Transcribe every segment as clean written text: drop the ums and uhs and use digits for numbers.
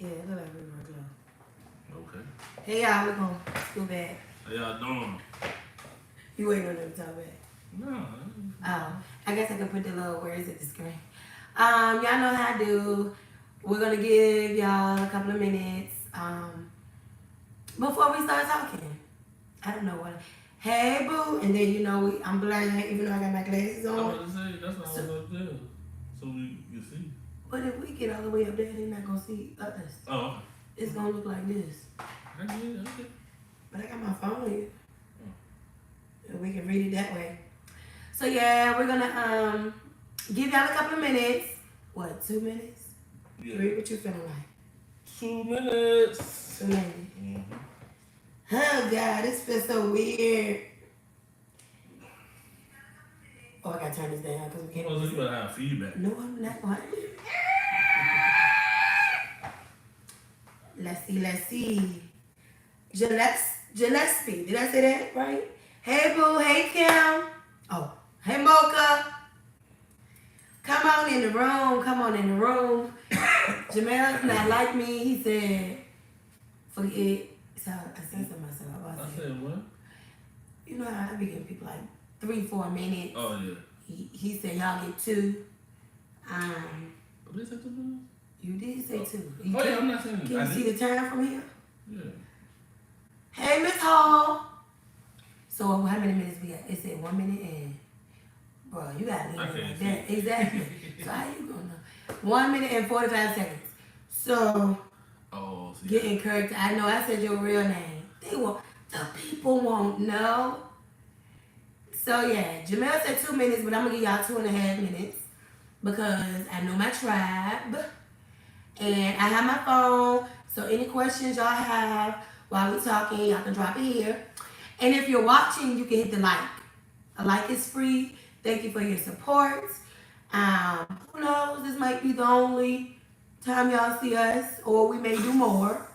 Yeah, it look like we were close. Okay. Hey y'all, we're gonna go back. How y'all doing? You waiting on them to talk back? No. Oh, I guess I can put the little words at the screen. Y'all know how I do. We're gonna give y'all a couple of minutes before we start talking. I don't know what. Hey boo, and then I'm blind even though I got my glasses on. I was gonna say that's what I was gonna do, so we can see. But if we get all the way up there, they're not gonna see us. Oh, okay. It's gonna look like this. I get it. Okay. But I got my phone here. And we can read it that way. So yeah, we're gonna give y'all a couple of minutes. What, 2 minutes? Yeah. 3, what you feeling like? 2 minutes. 2 minutes. Mm-hmm. Oh God, this feels so weird. Oh, I gotta turn this down because we can't. Oh, so you gotta have feedback. No, I'm not going to. Let's see. Gillespie. Did I say that right? Hey, boo. Hey, Kim. Oh, hey, Mocha. Come on in the room. Jamell's not like me. He said, forget. So I said to myself. I said what? You know how I be giving people like 3-4 minutes. Oh, yeah. He said, y'all get 2. Did they say 2 minutes? You did say 2. Oh, yeah, I'm not saying Can you see the time from here? Yeah. Hey, Miss Hall. So how many minutes we got? It said 1 minute and, bro, you gotta leave it like that. Exactly. So how you gonna know? 1 minute and 45 seconds. So, get in character. I know I said your real name. The people won't know. So yeah, Jamell said 2 minutes, but I'm gonna give y'all 2.5 minutes because I know my tribe and I have my phone. So any questions y'all have while we talking, y'all can drop it here. And if you're watching, you can hit the like. A like is free. Thank you for your support. Who knows? This might be the only time y'all see us, or we may do more.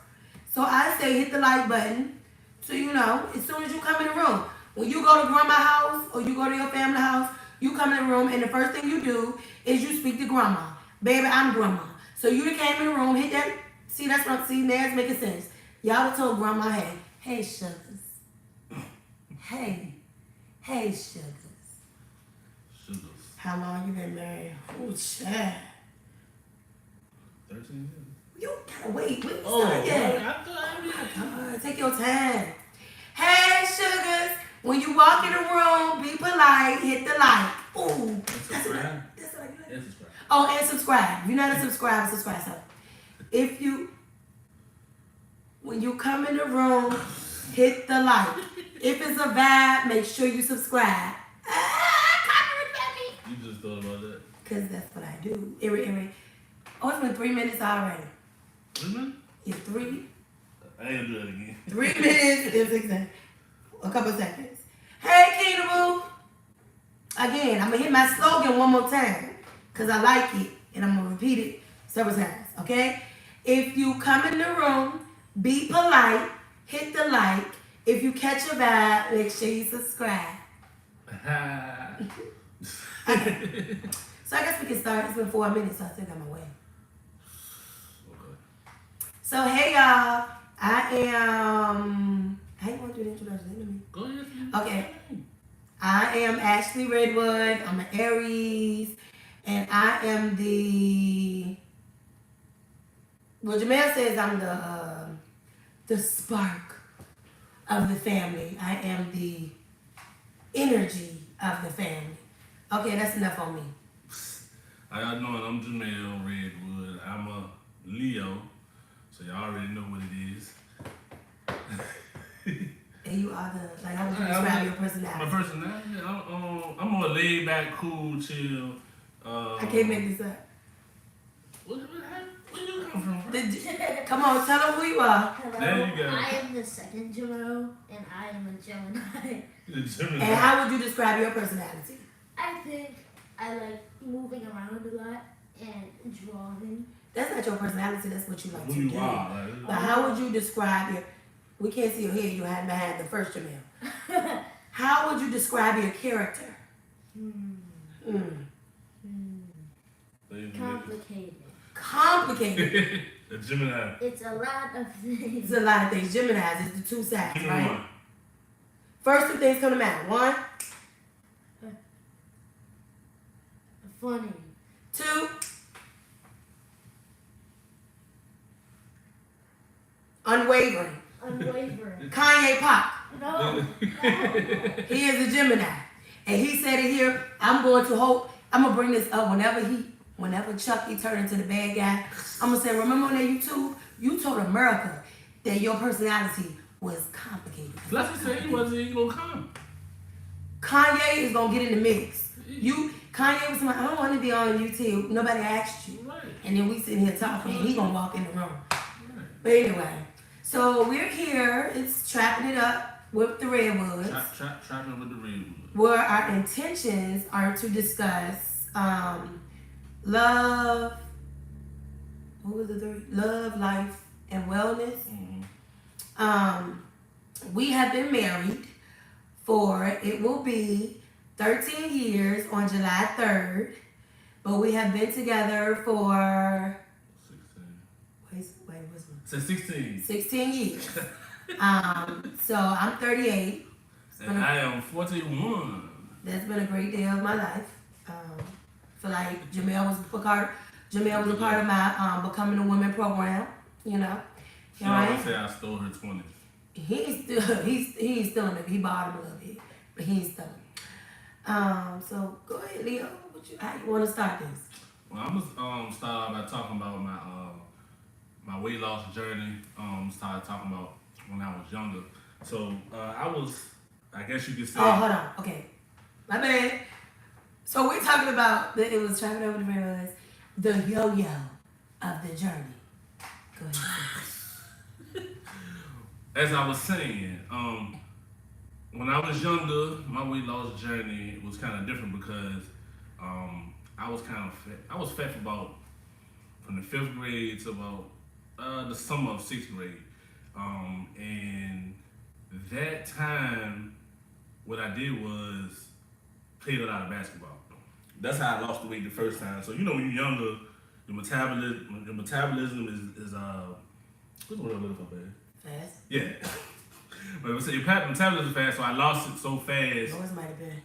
So I say hit the like button. So as soon as you come in the room, when you go to grandma's house or you go to your family house, you come in the room and the first thing you do is you speak to grandma. Baby, I'm grandma. So you done came in the room, hit that. See, that's what I'm seeing. Now it's making sense. Y'all done told grandma, hey, sugars. Hey, sugars. Sugars. How long you been married? Oh, child. 13 years. You gotta wait. Wait, take your time. Hey, sugars. When you walk in the room, be polite. Hit the like. Ooh. That's what I do. And subscribe. Oh, and subscribe. If you're not a subscriber, subscribe. So, when you come in the room, hit the like. If it's a vibe, make sure you subscribe. You just thought about that? Because that's what I do. Oh, it's been 3 minutes already. 3 minutes? Yeah, 3. I ain't gonna do that again. 3 minutes and 6 seconds. A couple seconds. Hey, Keenaboo. Again, I'm going to hit my slogan one more time because I like it and I'm going to repeat it several times, okay? If you come in the room, be polite, hit the like. If you catch a vibe, make sure you subscribe. So I guess we can start. It's been 4 minutes, so I still got my way. Okay. So, hey, y'all. I ain't going to do the introduction. Go ahead. Okay. I am Ashley Redwood. I'm an Aries. And I am Jamell says I'm the spark of the family. I am the energy of the family. Okay, that's enough on me. How y'all doing? I'm Jamell Redwood. I'm a Leo, so y'all already know what it is. And you are how would you describe your personality? My personality? I'm more laid back, cool, chill. I can't make this up. Where you come from? Come on, tell them who you are. Hello, There you go. I am the second Jamell, and I am a Gemini. And how would you describe your personality? I think I like moving around a lot and drawing. That's not your personality, that's what you like Who to you do. are. But how would you describe we can't see your head, you had behind the first Jamell. How would you describe your character? Complicated. Complicated. A Gemini. It's a lot of things. It's a lot of things. Geminis is the two sides, Give me right? one. First two things come to mind. One, Funny. two, unwavering. Unwavering. Kanye Pop. No. He is a Gemini. And he said it here, I'm going to bring this up whenever Chucky turned into the bad guy. I'm going to say, remember on that YouTube, you told America that your personality was complicated. Plus he said he wasn't even gonna come. Kanye is going to get in the mix. Kanye was like, I don't want to be on YouTube. Nobody asked you. Right. And then we sitting here talking and he going to walk in the room. Right. But anyway, so we're here. It's Trapping It Up with the Redwoods. Trapping with the Redwoods. Where our intentions are to discuss love, what was the three? Love, life, and wellness. Mm-hmm. We have been married for, it will be 13 years on July 3rd, but we have been together for 16. 16 years. So I'm 38. And I am 41. That's been a great day of my life. Feel like Jamell was a part of my Becoming a Woman program, you know. She always say I stole her 20s. He's still in it. He bought him a little bit, but he's still. So go ahead, Leo. How you want to start this? Well, I'm gonna start off by talking about my weight loss journey. Started talking about when I was younger. So I guess you could say. Oh, hold on. Okay, my bad. So we're talking about it was Trapping Over the Redwoods, the yo-yo of the journey. Go ahead. As I was saying, when I was younger, my weight loss journey was kind of different because I was kind of fat. I was fat for about from the 5th grade to about the summer of 6th grade, and that time, what I did was played a lot of basketball. That's how I lost the weight the first time. So when you're younger, your metabolism is what's the word I'm looking for, man? Fast. Yeah. But so your metabolism is fast, so I lost it so fast. Yours might have been.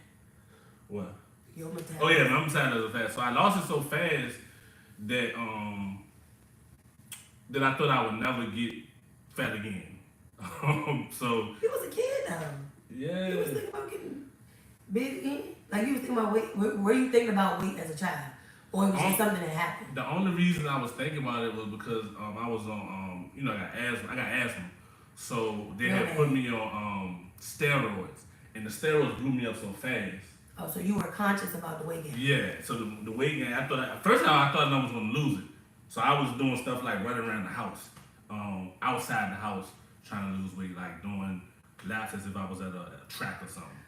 What? Your metabolism. Oh yeah, my metabolism is fast. So I lost it so fast that that I thought I would never get fat again. So You was a kid though. yeah. You was thinking about getting big again? Like you was thinking about weight. Were you thinking about weight as a child? Or it was just something that happened? The only reason I was thinking about it was because I was on I got asthma. So they had put me on steroids. And the steroids blew me up so fast. Oh, so you were conscious about the weight gain? Yeah, so the weight gain, I thought I was gonna lose it. So I was doing stuff like running around the house, outside the house, trying to lose weight, like doing laps as if I was at a track or something.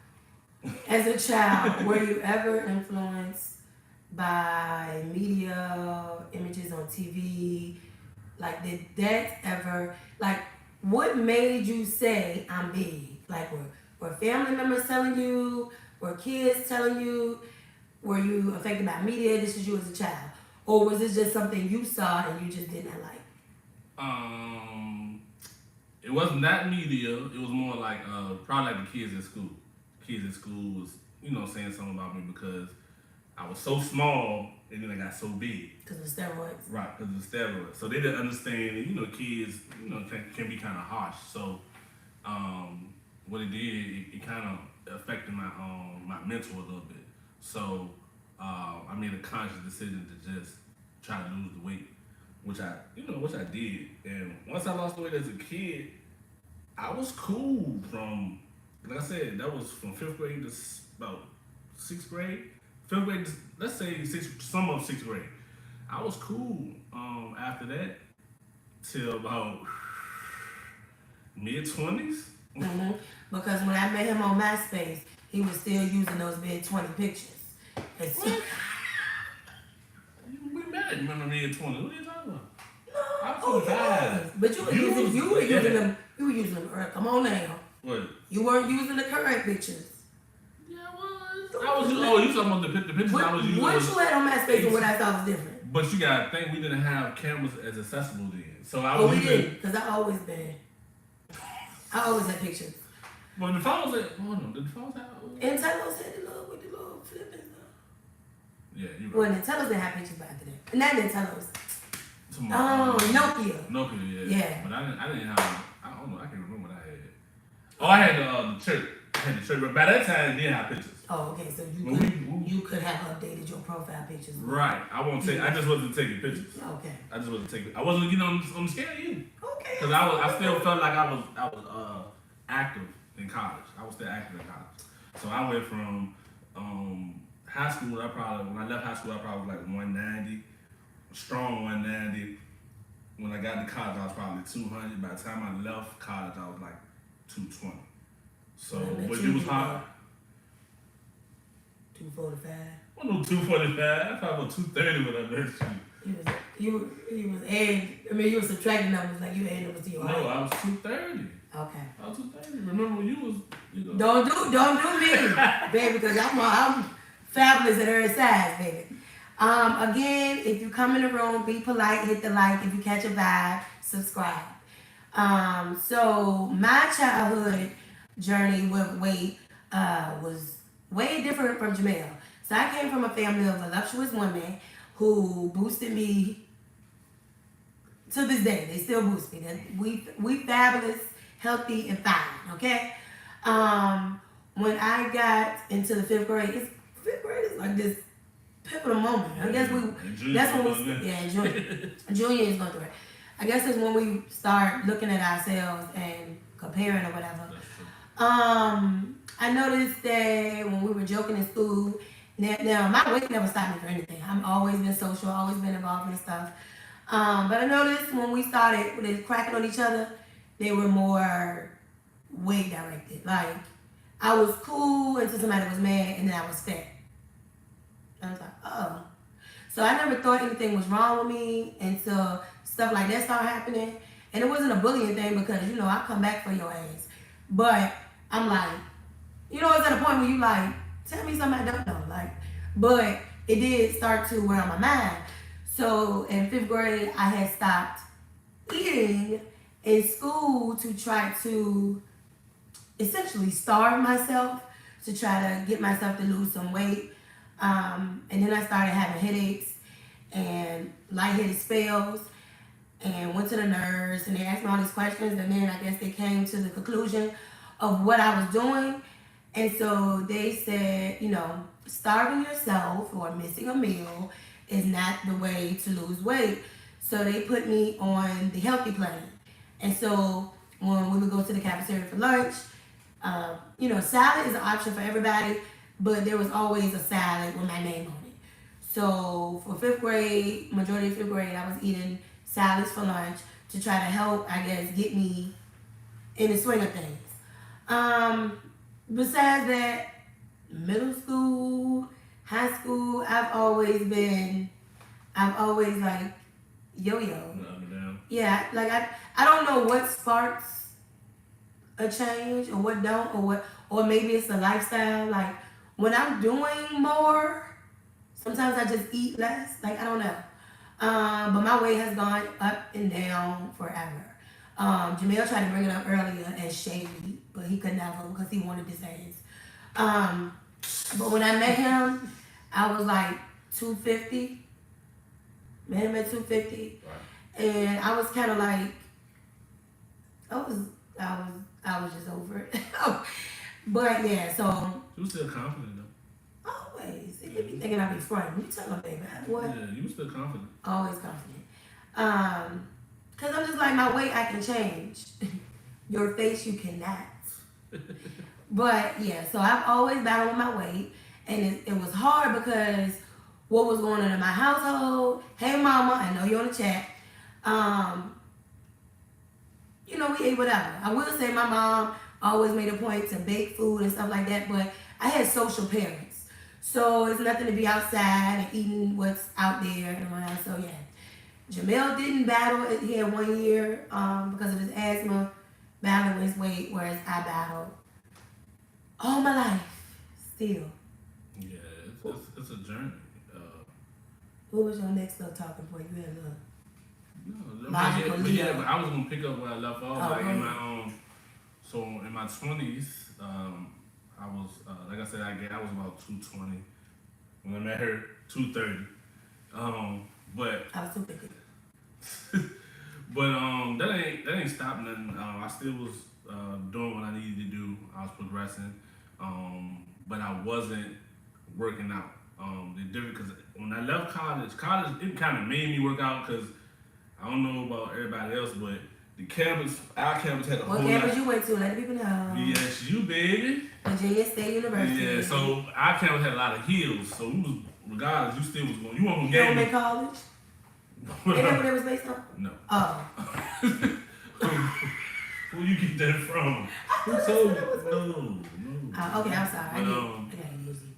As a child, were you ever influenced by media, images on TV? Like, did that ever, like, what made you say, I'm big? Like, were family members telling you? Were kids telling you? Were you affected by media? This is you as a child. Or was this just something you saw and you just did not like? It wasn't that media. It was more like, probably like the kids at school. Kids at school was, saying something about me because I was so small and then I got so big. Because of the steroids? Right, because of the steroids. So they didn't understand, and kids, can be kind of harsh. So what it did, it kind of affected my mental a little bit. So I made a conscious decision to just try to lose the weight, which I did. And once I lost the weight as a kid, I was cool from, like I said, that was from 5th grade to about 6th grade. 5th grade, let's say summer of 6th grade. I was cool after that till about mid-20s. Mm-hmm. Because when I met him on MySpace, he was still using those mid-20 pictures. We met in the mid-20s. What are you talking about? No, I'm 25. But you were using them. You were using them. Come on now. What? You weren't using the current pictures. Yeah, I was. You talking about the pictures I was using? What you had on MySpace and what I thought was different? But you gotta think we didn't have cameras as accessible then. So I Well, was we did, because I always had pictures. Well, the phones had, oh no, did the phones have? And Telos had the little flip and stuff. Yeah, you Well, right. Nintendo's didn't have pictures back then. And not Nintendo's. Nokia, Nokia. yeah. Yeah. But I didn't have, I don't know, I can't remember what I had. Oh, I had the church. I had the church, but by that time, it didn't have pictures. Oh, okay, so When you could have updated your profile pictures. Right. I won't take, I just wasn't taking pictures. Okay. I just wasn't taking, I wasn't getting on the scale either. Okay. Because I still felt like I was active in college. I was still active in college. So I went from high school, when I left high school, I probably was like 190, strong 190. When I got to college, I was probably 200. By the time I left college, I was like 220. So, but it was hard. 245. I wasn't no 245. I probably was 230 when I met you. You was adding, I mean, you were subtracting numbers like you adding numbers to your height. No, I was 230. Okay. I was 230. Remember when you was, you know. Don't do me, baby, because I'm fabulous at every size, baby. Again, if you come in the room, be polite, hit the like. If you catch a vibe, subscribe. So my childhood journey with weight was way different from Jamell. So I came from a family of voluptuous women who boosted me to this day. They still boost me. We fabulous, healthy, and fine. Okay. When I got into the fifth grade is like this pivotal moment. I guess that's when junior is going through it. I guess it's when we start looking at ourselves and comparing or whatever. I noticed that when we were joking in school, now my weight never stopped me for anything. I've always been social, always been involved in stuff. But I noticed when we started with it cracking on each other, they were more weight directed. Like I was cool until somebody was mad, and then I was fat. I was like, oh. So I never thought anything was wrong with me until stuff like that started happening. And it wasn't a bullying thing because, I come back for your ass. But I'm like, it's at a point where you like, tell me something I don't know. But it did start to wear on my mind. So in fifth grade, I had stopped eating in school to try to essentially starve myself, to try to get myself to lose some weight. And then I started having headaches and lightheaded spells and went to the nurse and they asked me all these questions and then I guess they came to the conclusion of what I was doing. And so they said, starving yourself or missing a meal is not the way to lose weight. So they put me on the healthy plan. And so when we would go to the cafeteria for lunch, salad is an option for everybody, but there was always a salad with my name on it. So for fifth grade, majority of fifth grade, I was eating salads for lunch to try to help, I guess, get me in the swing of things. Besides that, middle school, high school, I've always like yo-yo. Yeah, like I don't know what sparks a change or what don't or maybe it's a lifestyle. Like when I'm doing more, sometimes I just eat less. Like I don't know. But my weight has gone up and down forever. Jamell tried to bring it up earlier as shady, but he could never because he wanted this ass. But when I met him, I was like 250. Met him at 250. Right. And I was kind of like, I was just over it. But yeah, so. You were still confident though. Always. They be thinking I be frightened. You tell them, baby. What? Yeah, you were still confident. Always confident. Because I'm just like, my weight I can change. Your face you cannot. But yeah, so I've always battled with my weight. And it was hard because what was going on in my household. Hey mama, I know you're on the chat. We ate whatever. I will say my mom always made a point to bake food and stuff like that, but I had social parents. So it's nothing to be outside and eating what's out there and around. So yeah. Jamell didn't battle. He had 1 year because of his asthma, battling with his weight, whereas I battled all my life still. Yeah, it's a journey. What was your next little talking point? You had a little No, logical but Leo. but I was gonna pick up where I left off. Like right. in my so in my 20s, I was like I said, I was about 220 when I met her, 230. But I was too big. but that ain't stopped nothing. I still was doing what I needed to do. I was progressing, but I wasn't working out. The different because when I left college it kind of made me work out because I don't know about everybody else, but our campus had a whole What lot. campus you went to? Let the people know. Yes, you baby. Virginia State University. Yeah, so our campus had a lot of hills, so we was regardless, you still was going. You want to You game? don't make college? Ain't that what it was based on? No. Oh. Where you get that from? Who told you? No. Okay, I'm sorry. I But, got easy.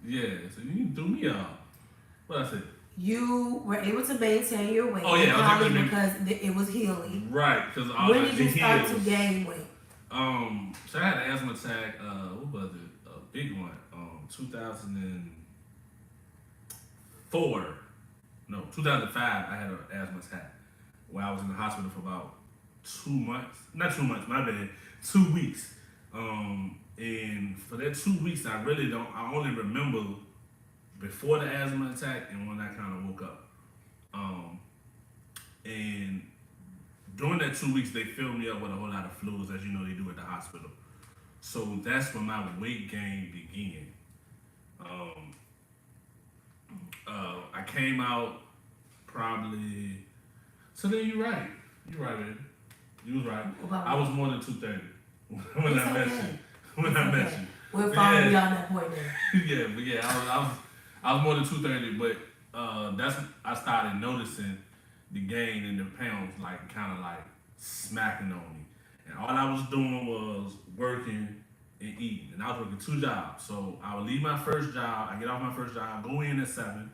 yeah, so you threw me off. What I said? You were able to maintain your weight Oh, yeah, in I was college able to because it was healing. Right, because all When the did you start hills. to gain weight? So I had an asthma attack. What was it? A big one. 2004. No, 2005. I had an asthma attack where I was in the hospital for about 2 months. Not 2 months. My bad. 2 weeks. And for that 2 weeks, I really don't. I only remember before the asthma attack and when I kind of woke up. And during that 2 weeks, they filled me up with a whole lot of fluids, as you know they do at the hospital. So that's when my weight gain began. I came out probably. So then you're right. You're right, baby. You was right. I was more than 230 when I met you. When I met you. We're following beyond that point now. Yeah, but yeah, I was more than 230, but that's I started noticing the gain in the pounds, like kind of like smacking on me, and all I was doing was working and eating, and I was working 2 jobs. So I would leave my first job, I get off my first job, go in at 7,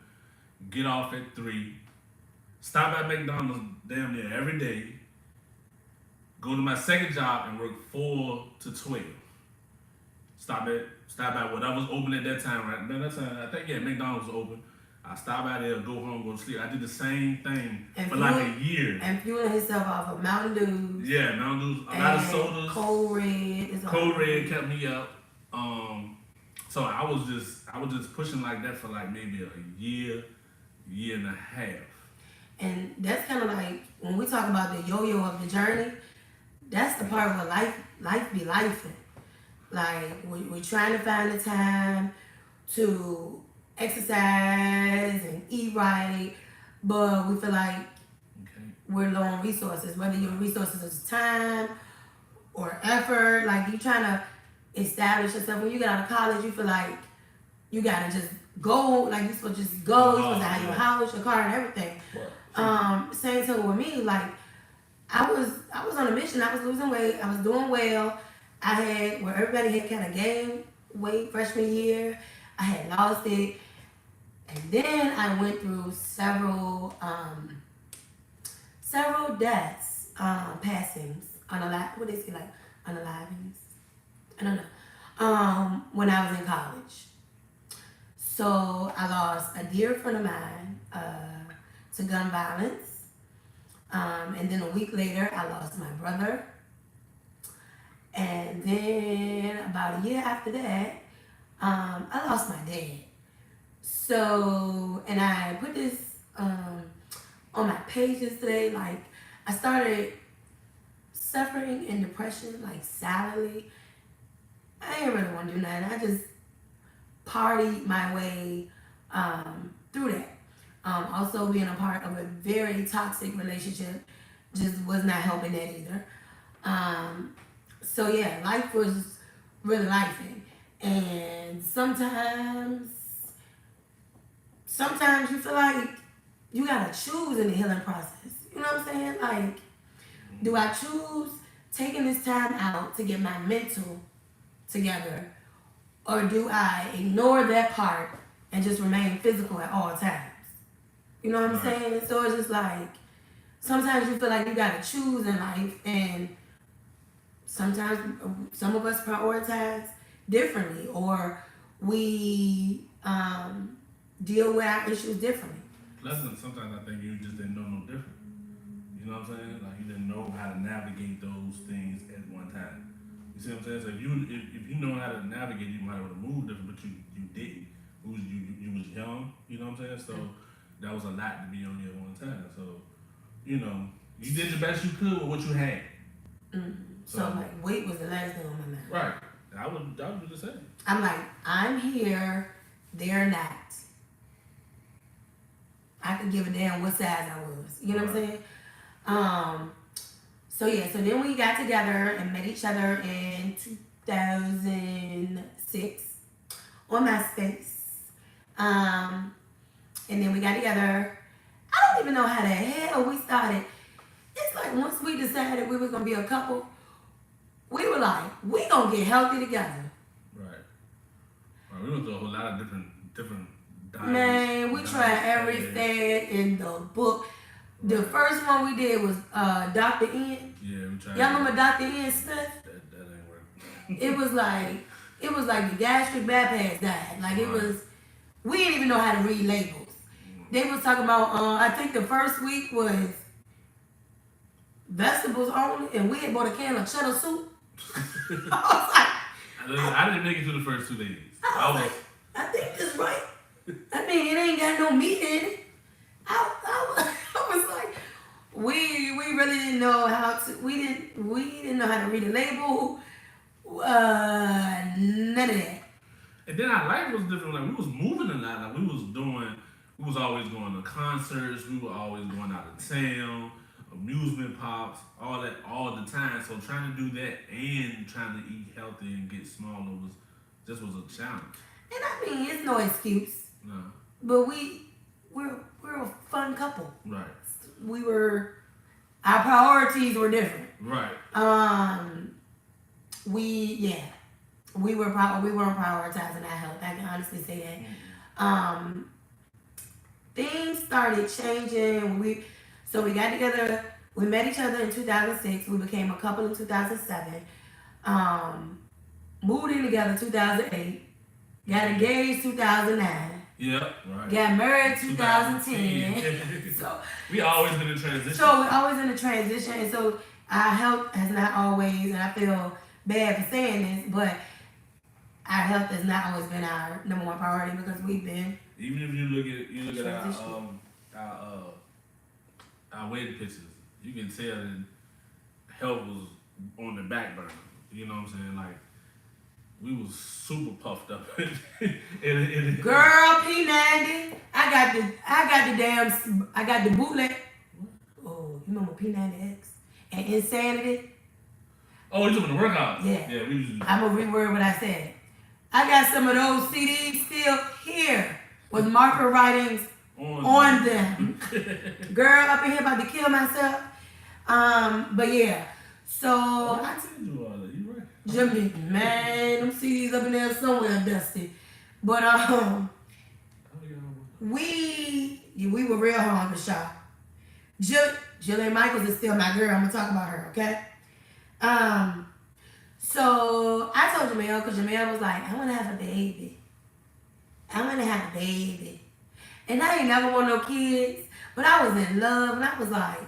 get off at 3, stop at McDonald's damn near every day, go to my second job and work 4 to 12. Stop at whatever's open at that time, right? That time, I think, McDonald's was open. I stop out there, go home, go to sleep. I did the same thing for like a year. And fueling himself off of Mountain Dew. Yeah, Mountain Dew, a lot of sodas. Cold Red. Cold Red kept me up. So I was just pushing like that for like maybe a year and a half. And that's kind of like, when we talk about the yo-yo of the journey, that's the part where life be lifing. Like, we're trying to find the time to exercise and eat right, but we feel like we're low on resources, whether your resources is time or effort. Like, you're trying to establish yourself. When you get out of college, you feel like you gotta just go, like you're supposed to just go, you're supposed to have your house, your car, and everything. Same thing with me. Like, I was on a mission. I was losing weight. I was doing well. I had, where everybody had kind of gained weight freshman year, I had lost it. And then I went through several deaths, passings, what is it, like, unalivings? I don't know. When I was in college. So I lost a dear friend of mine to gun violence. And then a week later, I lost my brother. And then about a year after that, I lost my dad. So, and I put this on my pages today, like, I started suffering in depression, like, silently. I didn't really want to do nothing. I just partied my way through that. Also being a part of a very toxic relationship just was not helping that either. So yeah, life was really lifing. And sometimes you feel like you gotta choose in the healing process. You know what I'm saying? Like, do I choose taking this time out to get my mental together, or do I ignore that part and just remain physical at all times? You know what I'm saying? So it's just like, sometimes you feel like you gotta choose in life, and sometimes some of us prioritize differently, or we deal with our issues differently. Plus, sometimes I think you just didn't know no different. You know what I'm saying? Like you didn't know how to navigate those things at one time. You see what I'm saying? So if you know how to navigate, you might have moved different, but you didn't. You was young. You know what I'm saying? So that was a lot to be on you at one time. So you know you did the best you could with what you had. So like weight was the last thing on my mind. Right. I would do the same. I'm like, I'm here, they're not. I could give a damn what size I was. You know what I'm saying? So yeah, so then we got together and met each other in 2006 on MySpace. And then we got together. I don't even know how the hell we started. It's like once we decided we were gonna be a couple, we were like, we gonna get healthy together. Right. We went through a whole lot of different diets. Man, we tried everything in the book. The first one we did was Dr. N. Yeah, we tried. Y'all remember Dr. N. Smith? That ain't working. It was like the gastric bypass diet. Like it was, we didn't even know how to read labels. They was talking about, I think the first week was vegetables only, and we had bought a can of cheddar soup. I didn't make it through the first 2 days. I think this right. I mean, it ain't got no meat in it. I was like, we really didn't know how to. We didn't know how to read a label. None of that. And then our life was different. Like we was moving a lot. Like we was always going to concerts. We were always going out of town, amusement parks, all that, all the time. So trying to do that and trying to eat healthy and get smaller was a challenge. And I mean, it's no excuse. No. But we're a fun couple. Right. Our priorities were different. Right. We weren't prioritizing our health. I can honestly say that. Things started changing. We got together. We met each other in 2006. We became a couple in 2007. Moved in together 2008. Got engaged 2009. Yep, right. Got married 2010. So we always been in transition. So we're always in a transition, and so our health has not always, and I feel bad for saying this, but our health has not always been our number one priority because we've been. Even if you look at our wedding pictures, you can tell that health was on the back burner. You know what I'm saying? Like we was super puffed up. Girl, P90. I got the bootleg. Oh, you remember P90X and Insanity? Oh, you talking the workout? Yeah. Yeah, we used to. I'm gonna reword what I said. I got some of those CDs still here with marker writings on them. Girl, up in here about to kill myself. But yeah. So I didn't do all that. You right. Jimmy, man, them CDs up in there somewhere dusty. But we were real hard to shop. Jillian Michaels is still my girl. I'm gonna talk about her, okay? So I told Jamell, because Jamell was like, I wanna have a baby. And I ain't never want no kids, but I was in love, and I was like,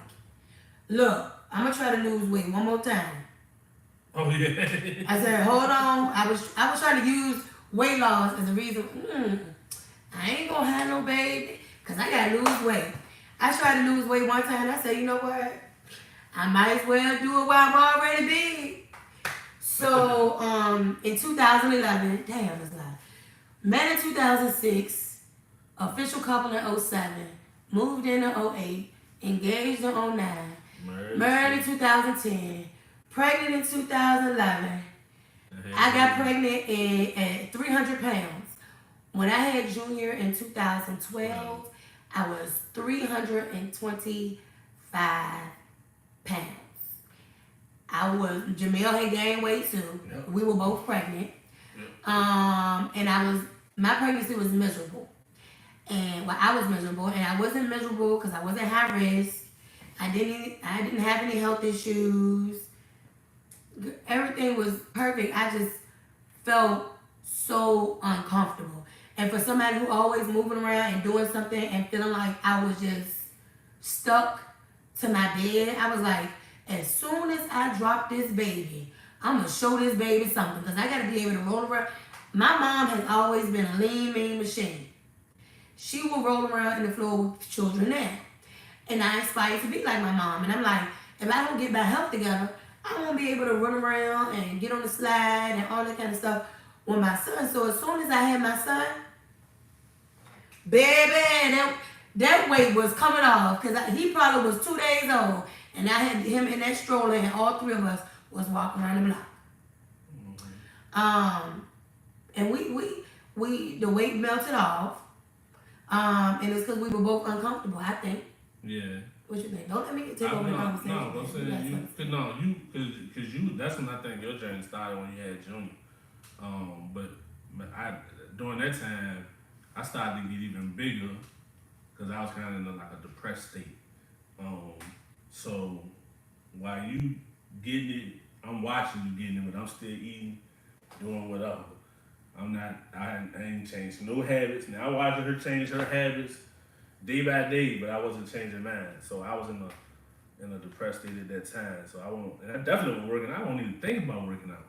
look, I'm gonna try to lose weight one more time. Oh yeah. I said, hold on. I was trying to use weight loss as a reason. I ain't gonna have no baby, cause I gotta lose weight. I tried to lose weight one time, and I said, you know what? I might as well do it while I'm already big. So in 2011, damn, it's like, met in 2006, official couple in 07, moved in 08, engaged in 09, married in 2010, pregnant in 2011. I got pregnant at 300 pounds. When I had Junior in 2012, I was 325 pounds. Jamell had gained weight too. Yep. We were both pregnant. Yep. And my pregnancy was miserable. And I was miserable, and I wasn't miserable because I wasn't high risk. I didn't have any health issues. Everything was perfect. I just felt so uncomfortable. And for somebody who always moving around and doing something and feeling like I was just stuck to my bed, I was like, as soon as I drop this baby, I'm going to show this baby something because I got to be able to roll around. My mom has always been a lean, mean machine. She will roll around in the floor with children now. And I aspire to be like my mom. And I'm like, if I don't get my health together, I won't be able to run around and get on the slide and all that kind of stuff with my son. So as soon as I had my son, baby, that weight was coming off because he probably was 2 days old. And I had him in that stroller and all three of us was walking around the block. And we the weight melted off. And it's because we were both uncomfortable, I think. Yeah. What you think? Don't let me take over the conversation. No, I'm saying because you, that's when I think your journey started when you had Junior. But I during that time, I started to get even bigger because I was kind of in like a depressed state. So while you getting it, I'm watching you getting it, but I'm still eating, doing whatever. I ain't changed no habits. Now I'm watching her change her habits day by day, but I wasn't changing mine. So I was in a depressed state at that time. So I definitely wasn't working. I won't even think about working out.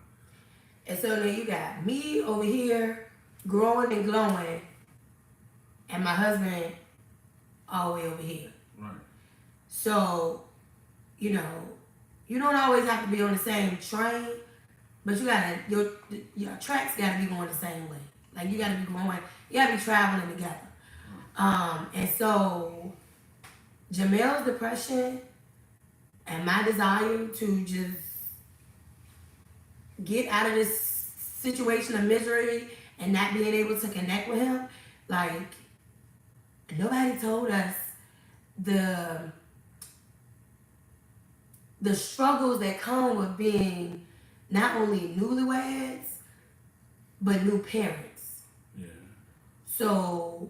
And so now you got me over here growing and glowing, and my husband all the way over here. Right. So, you don't always have to be on the same train, but your tracks gotta be going the same way. Like you gotta be growing, you gotta be traveling together. And so Jamell's depression and my desire to just get out of this situation of misery and not being able to connect with him, like nobody told us the struggles that come with being not only newlyweds, but new parents. Yeah. So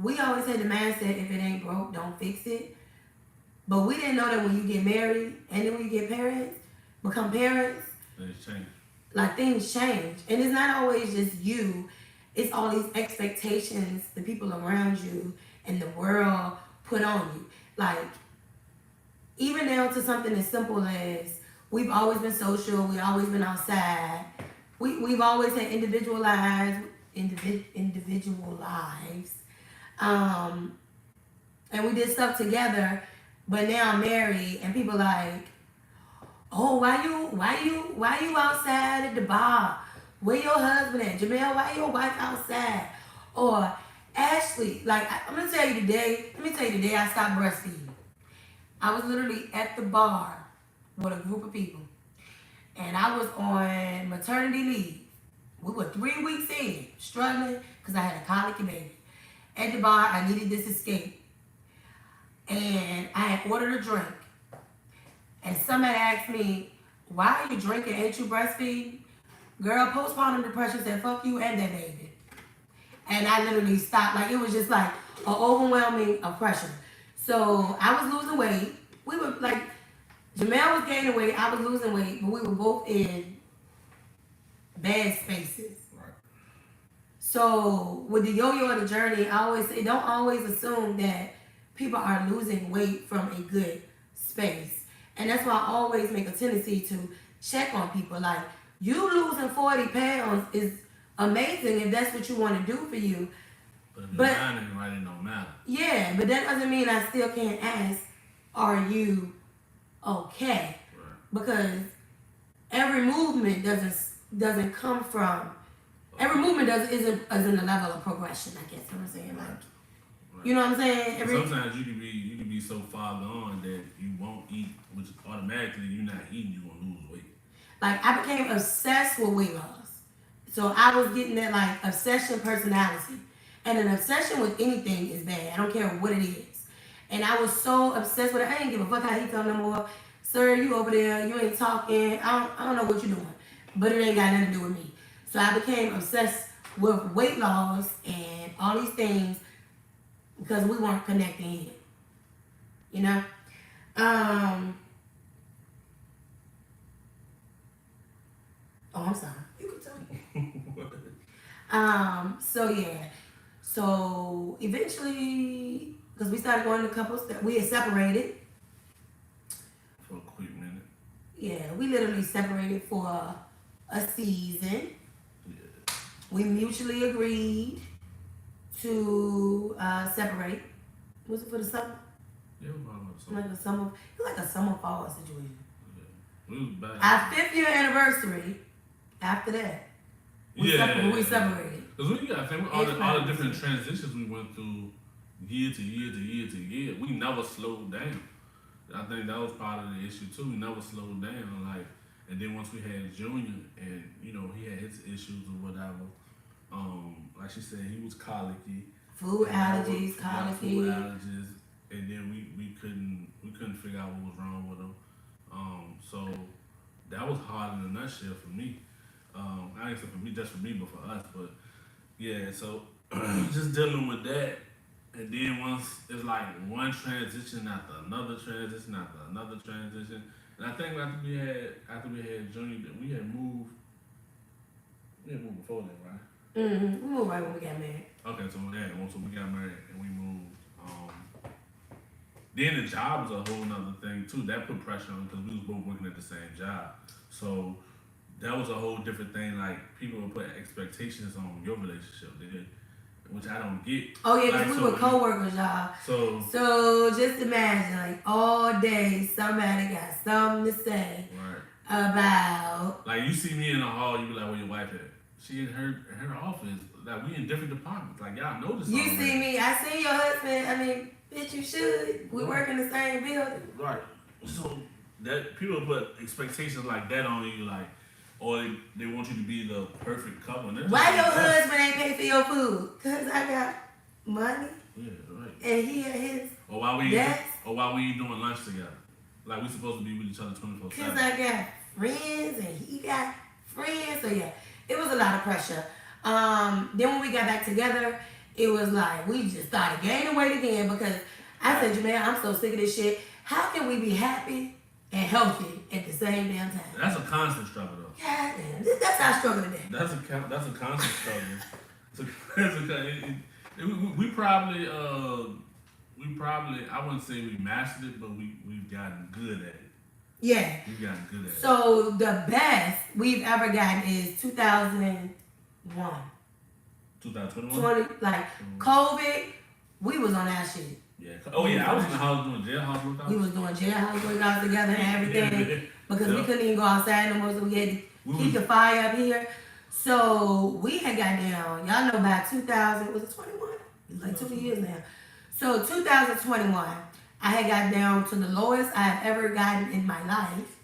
we always had the mindset, if it ain't broke, don't fix it. But we didn't know that when you get married and then when you become parents, Things change. like things change. And it's not always just you. It's all these expectations the people around you and the world put on you. Like, even down to something as simple as we've always been social, we've always been outside. We've always had individual lives. And we did stuff together, but now I'm married and people like, oh, why you outside at the bar? Where your husband at? Jamell, why your wife outside? Or Ashley, like I'm gonna tell you today, I stopped breastfeeding. I was literally at the bar with a group of people and I was on maternity leave. We were 3 weeks in, struggling because I had a colicky baby. At the bar, I needed this escape. And I had ordered a drink. And somebody asked me, why are you drinking? Ain't you breastfeeding? Girl, postpartum depression said, fuck you and that baby. And I literally stopped. Like, it was just like an overwhelming oppression. So I was losing weight. We were like, Jamell was gaining weight. I was losing weight. But we were both in bad spaces. Right. So with the yo-yo of the journey, I always say, don't always assume that people are losing weight from a good space. And that's why I always make a tendency to check on people. Like, you losing 40 pounds is amazing if that's what you want to do for you. But if you're lying and right, it don't matter. Yeah, but that doesn't mean I still can't ask, are you okay? Right. Because every movement doesn't come from, every movement isn't a level of progression, I guess what I'm saying. Like, Right. you know what I'm saying? Sometimes you can be so far gone that you won't eat, which automatically you're not eating, you're gonna lose weight. Like, I became obsessed with weight loss. So I was getting that like obsession personality. And an obsession with anything is bad. I don't care what it is. And I was so obsessed with it. I didn't give a fuck how he felt no more. Sir, you over there, you ain't talking. I don't know what you're doing. But it ain't got nothing to do with me. So I became obsessed with weight loss and all these things because we weren't connecting yet. You know? Oh, I'm sorry. You can tell me. So yeah. So eventually, because we started going to couples that we had separated. For a quick minute. Yeah, we literally separated for a season. Yeah. We mutually agreed to separate. Was it for the summer? Yeah, it was about something. Like a summer, it was like a summer fall situation. Yeah. We was bad. Our 5th-year anniversary. After that, we separated. Because we got all the different transitions we went through, year to year to year to year. We never slowed down. I think that was part of the issue too. We never slowed down, like, and then once we had Junior, and you know he had his issues or whatever. Like she said, he was colicky. Food allergies, colicky. Food allergies, and then we couldn't figure out what was wrong with him. So that was hard in a nutshell for me. I ain't say for me, just for me, but for us. But yeah, so just dealing with that. And then once it's like one transition after another transition after another transition, and I think after we had Junior, we had moved before that, right? We moved right when we got married. Okay, so once we got married and we moved, then the job was a whole nother thing too. That put pressure on because we was both working at the same job, so that was a whole different thing. Like people would put expectations on your relationship. Which I don't get. Oh yeah, because like, we were co-workers, y'all. So just imagine, like all day, somebody got something to say about. Like you see me in the hall, you be like, "Where your wife at?" She in her office. Like we in different departments. Like y'all know this. You see me? I see your husband. I mean, bitch, you should. We work in the same building. Right. So that people put expectations like that on you, like. Or they want you to be the perfect couple. Why your husband ain't pay for your food? Cause I got money. Yeah, right. And he had his. Or why we ain't doing lunch together? Like we supposed to be with each other 24/7. Cause I got friends and he got friends. So yeah, it was a lot of pressure. Then when we got back together, it was like we just started gaining weight again because I said, Jamell, I'm so sick of this shit. How can we be happy and healthy at the same damn time? That's a constant struggle though. God damn, that's our struggle today. That's a constant struggle. We probably I wouldn't say we mastered it, but we've gotten good at it. Yeah. We've gotten good at it. So the best we've ever gotten is 2001. 2021? Like COVID, we was on that shit. Yeah. Oh yeah, I was in the house doing jailhouse workouts. We was doing jailhouse workouts together and everything because we couldn't even go outside no more, so we had to keep the fire up here. So we had got down. Y'all know by 2000, was it 21? It was like 2 years now. So 2021, I had got down to the lowest I have ever gotten in my life,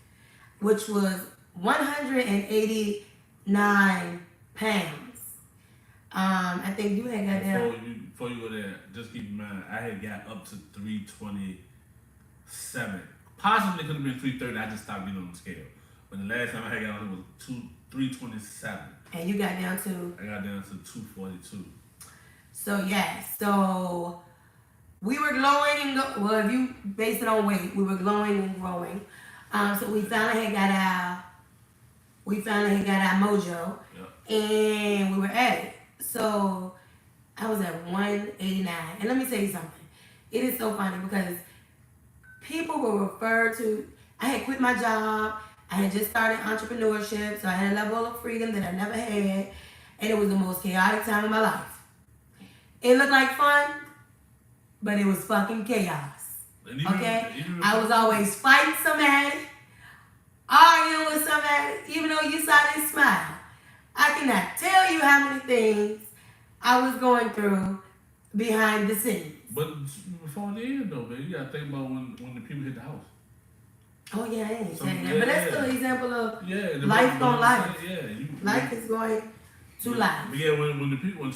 which was 189 pounds. I think you had got down. Before you go there, just keep in mind, I had got up to 327. Possibly could have been 330. I just stopped getting on the scale. But the last time I had got on, it was 327. And you got down to? I got down to 242. So yeah, so we were glowing and well, if you base it on weight, we were glowing and growing. So we finally had got our mojo, and we were at it. So I was at 189, and let me tell you something. It is so funny because people will refer to. I had quit my job. I had just started entrepreneurship, so I had a level of freedom that I never had, and it was the most chaotic time of my life. It looked like fun, but it was fucking chaos. Okay? I was always fighting somebody, arguing with somebody, even though you saw this smile. I cannot tell you how many things I was going through behind the scenes. But before the end, though, man, you gotta think about when the people hit the house. Oh yeah, I ain't saying that, but that's still an example of life on life. Life is going to life. But yeah, when the people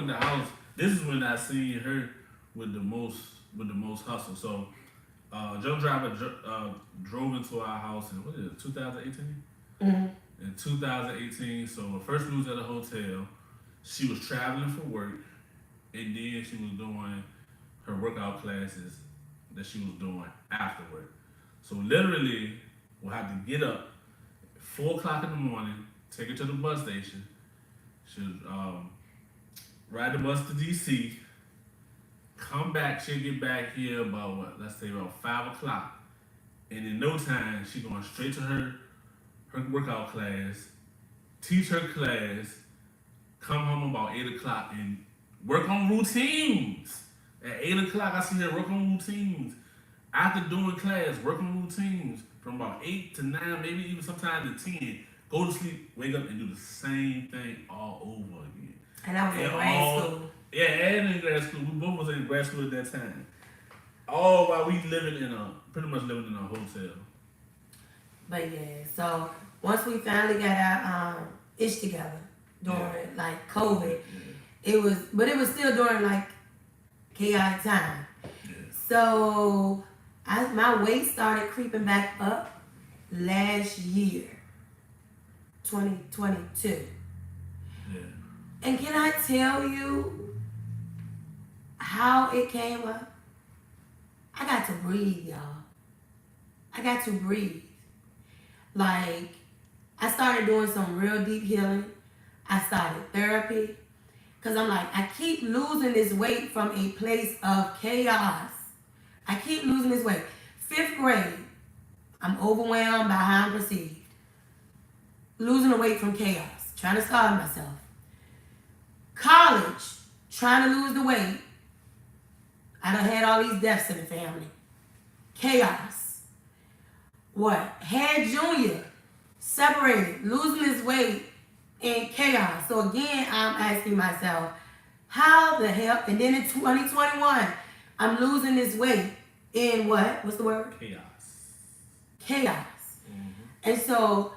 in the house, this is when I seen her with the most hustle. So, Joe Driver drove into our house in 2018. Mm-hmm. In 2018, so first we was at a hotel. She was traveling for work, and then she was doing her workout classes that she was doing after work. So literally, we'll have to get up at 4 o'clock in the morning, take her to the bus station. She'll ride the bus to DC, come back. She'll get back here about what? Let's say about 5 o'clock, and in no time she going straight to her workout class, teach her class, come home about 8 o'clock and work on routines. At 8 o'clock, I see her work on routines. After doing class, work on routines from about 8 to 9, maybe even sometimes to 10. Go to sleep, wake up, and do the same thing all over again. And I was in grad school. Yeah, and in grad school. We both was in grad school at that time. All while we pretty much living in a hotel. But yeah, so once we finally got our ish together during like COVID, it was still during like chaotic time. Yeah. So my weight started creeping back up last year, 2022. Yeah. And can I tell you how it came up? I got to breathe, y'all. I got to breathe. Like, I started doing some real deep healing. I started therapy. Because I'm like, I keep losing this weight from a place of chaos. I keep losing this weight. 5th grade, I'm overwhelmed by how I'm perceived. Losing the weight from chaos. Trying to starve myself. College, trying to lose the weight. I done had all these deaths in the family. Chaos. What? Had junior, separated, losing his weight in chaos. So again, I'm asking myself, how the hell? And then in 2021, I'm losing this weight in what? What's the word? Chaos. Mm-hmm. And so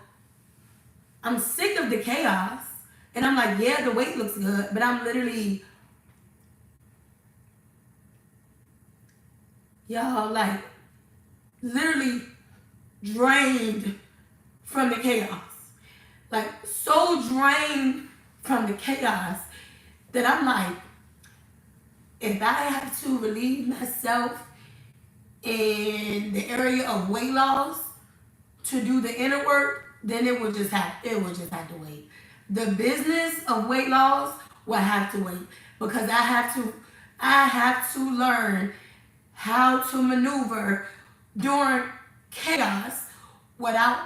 I'm sick of the chaos. And I'm like, yeah, the weight looks good, but I'm literally, y'all, like, literally drained from the chaos. Like, so drained from the chaos that I'm like, if I have to relieve myself in the area of weight loss to do the inner work, then it would just have to wait. The business of weight loss will have to wait because I have to learn how to maneuver during chaos without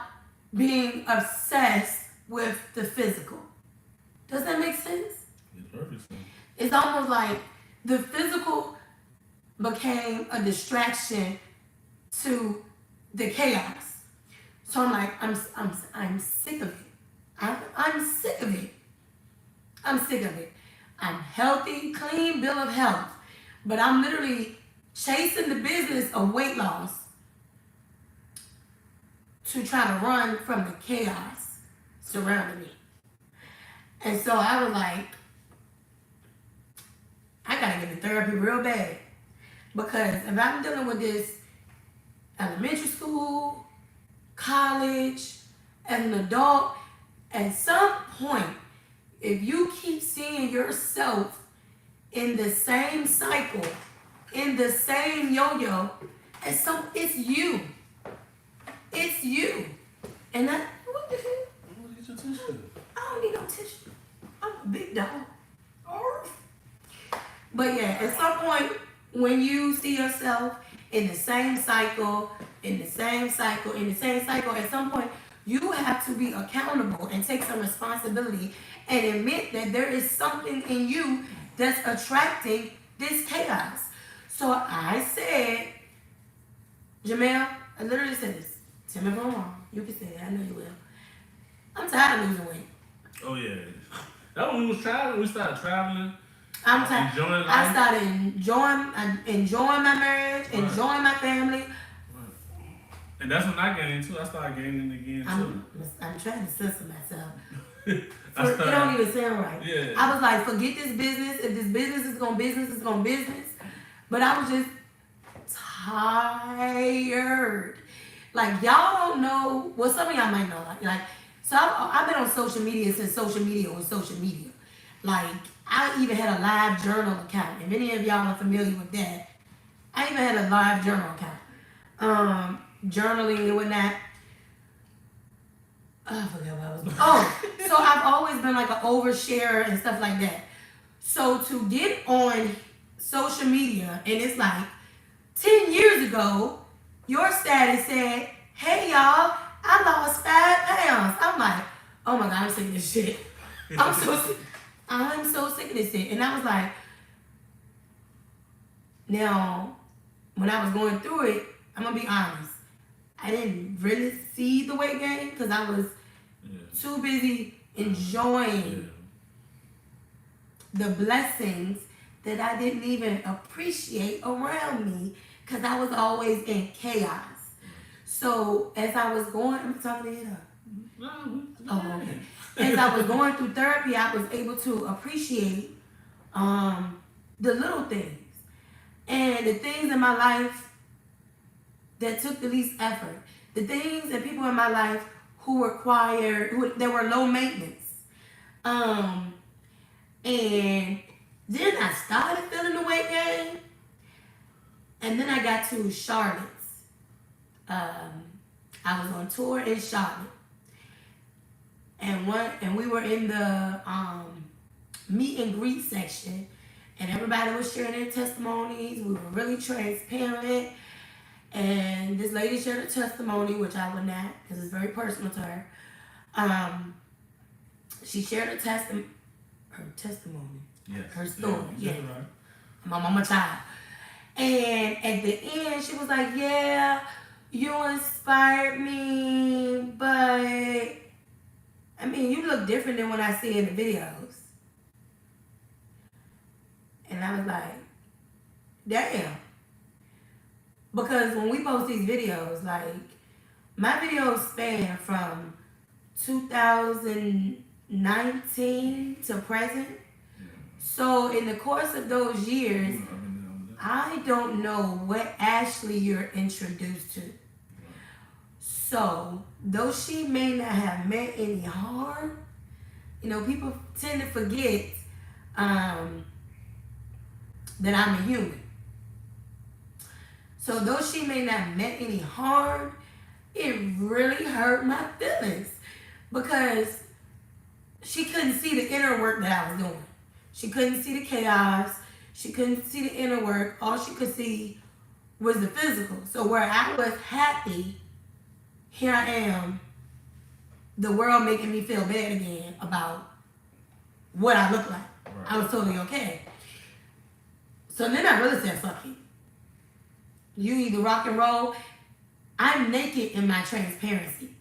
being obsessed with the physical. Does that make sense? It's perfect sense. It's almost like the physical became a distraction to the chaos. So I'm like, I'm sick of it. I'm sick of it. I'm sick of it. I'm healthy, clean bill of health, but I'm literally chasing the business of weight loss to try to run from the chaos surrounding me. And so I was like, I gotta get into therapy real bad. Because if I'm dealing with this elementary school, college, as an adult, at some point, if you keep seeing yourself in the same cycle, in the same yo-yo, it's you. It's you. And what the hell? I'm gonna get your tissue. I don't need no tissue. I'm a big dog. But yeah, at some point, when you see yourself in the same cycle, at some point, you have to be accountable and take some responsibility and admit that there is something in you that's attracting this chaos. So I said, Jamell, I literally said this. Tell me if I'm wrong. You can say it. I know you will. I'm tired of losing weight. Oh yeah. That when we was traveling, we started traveling. I'm tired. Enjoying life. I started enjoying my marriage, enjoying my family. And that's when I gained too. I started gaining again too. I'm trying to censor myself. It don't even sound right. Yeah. I was like, forget this business. If this business is going business, it's going business. But I was just tired. Like, y'all don't know. Well, some of y'all might know. Like, so I've been on social media since social media was social media. Like, I even had a live journal account. If any of y'all are familiar with that, I even had a live journal account. Journaling and whatnot. I forgot what I was. Oh, so I've always been like an oversharer and stuff like that. So to get on social media and it's like 10 years ago, your status said, "Hey y'all, I lost 5 pounds." I'm like, oh my God, I'm sick of this shit. I'm so sick of this shit. And I was like, now, when I was going through it, I'm gonna be honest. I didn't really see the weight gain because I was too busy enjoying the blessings that I didn't even appreciate around me because I was always in chaos. So as I was going, I'm talking to you. Oh, okay. As I was going through therapy, I was able to appreciate the little things and the things in my life that took the least effort, the things and people in my life who that were low maintenance. And then I started feeling the weight gain, and then I got to Charlotte's. I was on tour in Charlotte, and we were in the meet and greet section, and everybody was sharing their testimonies. We were really transparent. And this lady shared a testimony, which I would not, because it's very personal to her. She shared her testimony. Yes. Her story. Yeah. Right. My mama child. And at the end, she was like, "Yeah, you inspired me, but I mean, you look different than when I see in the videos." And I was like, damn. Because when we post these videos, like, my videos span from 2019 to present. So in the course of those years, I don't know what Ashley you're introduced to. So though she may not have meant any harm, people tend to forget that I'm a human. So though she may not have meant any harm, it really hurt my feelings because she couldn't see the inner work that I was doing. She couldn't see the chaos. She couldn't see the inner work. All she could see was the physical. So where I was happy, here I am, the world making me feel bad again about what I look like. Right. I was totally okay. So then I really said, fuck it. You either rock and roll. I'm naked in my transparency.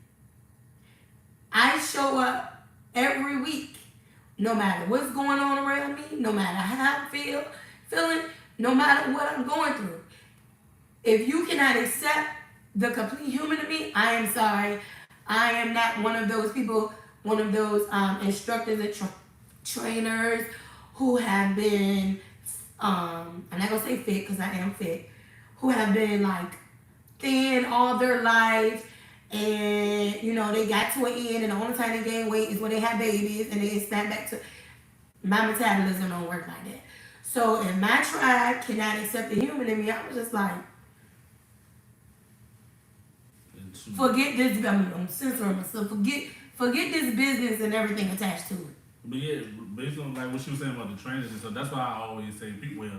I show up every week, no matter what's going on around me, no matter how I'm feeling, no matter what I'm going through. If you cannot accept the complete human in me, I am sorry. I am not one of those people, one of those instructors and trainers who have been, I'm not going to say fit because I am fit, who have been like thin all their life, and they got to an end, and the only time they gain weight is when they have babies, and they snap back to. My metabolism don't work like that. So if my tribe cannot accept the human in me, I was just like, forget this. I'm censoring myself. Forget this business and everything attached to it. But yeah, based on like what she was saying about the trainers and stuff, that's why I always say people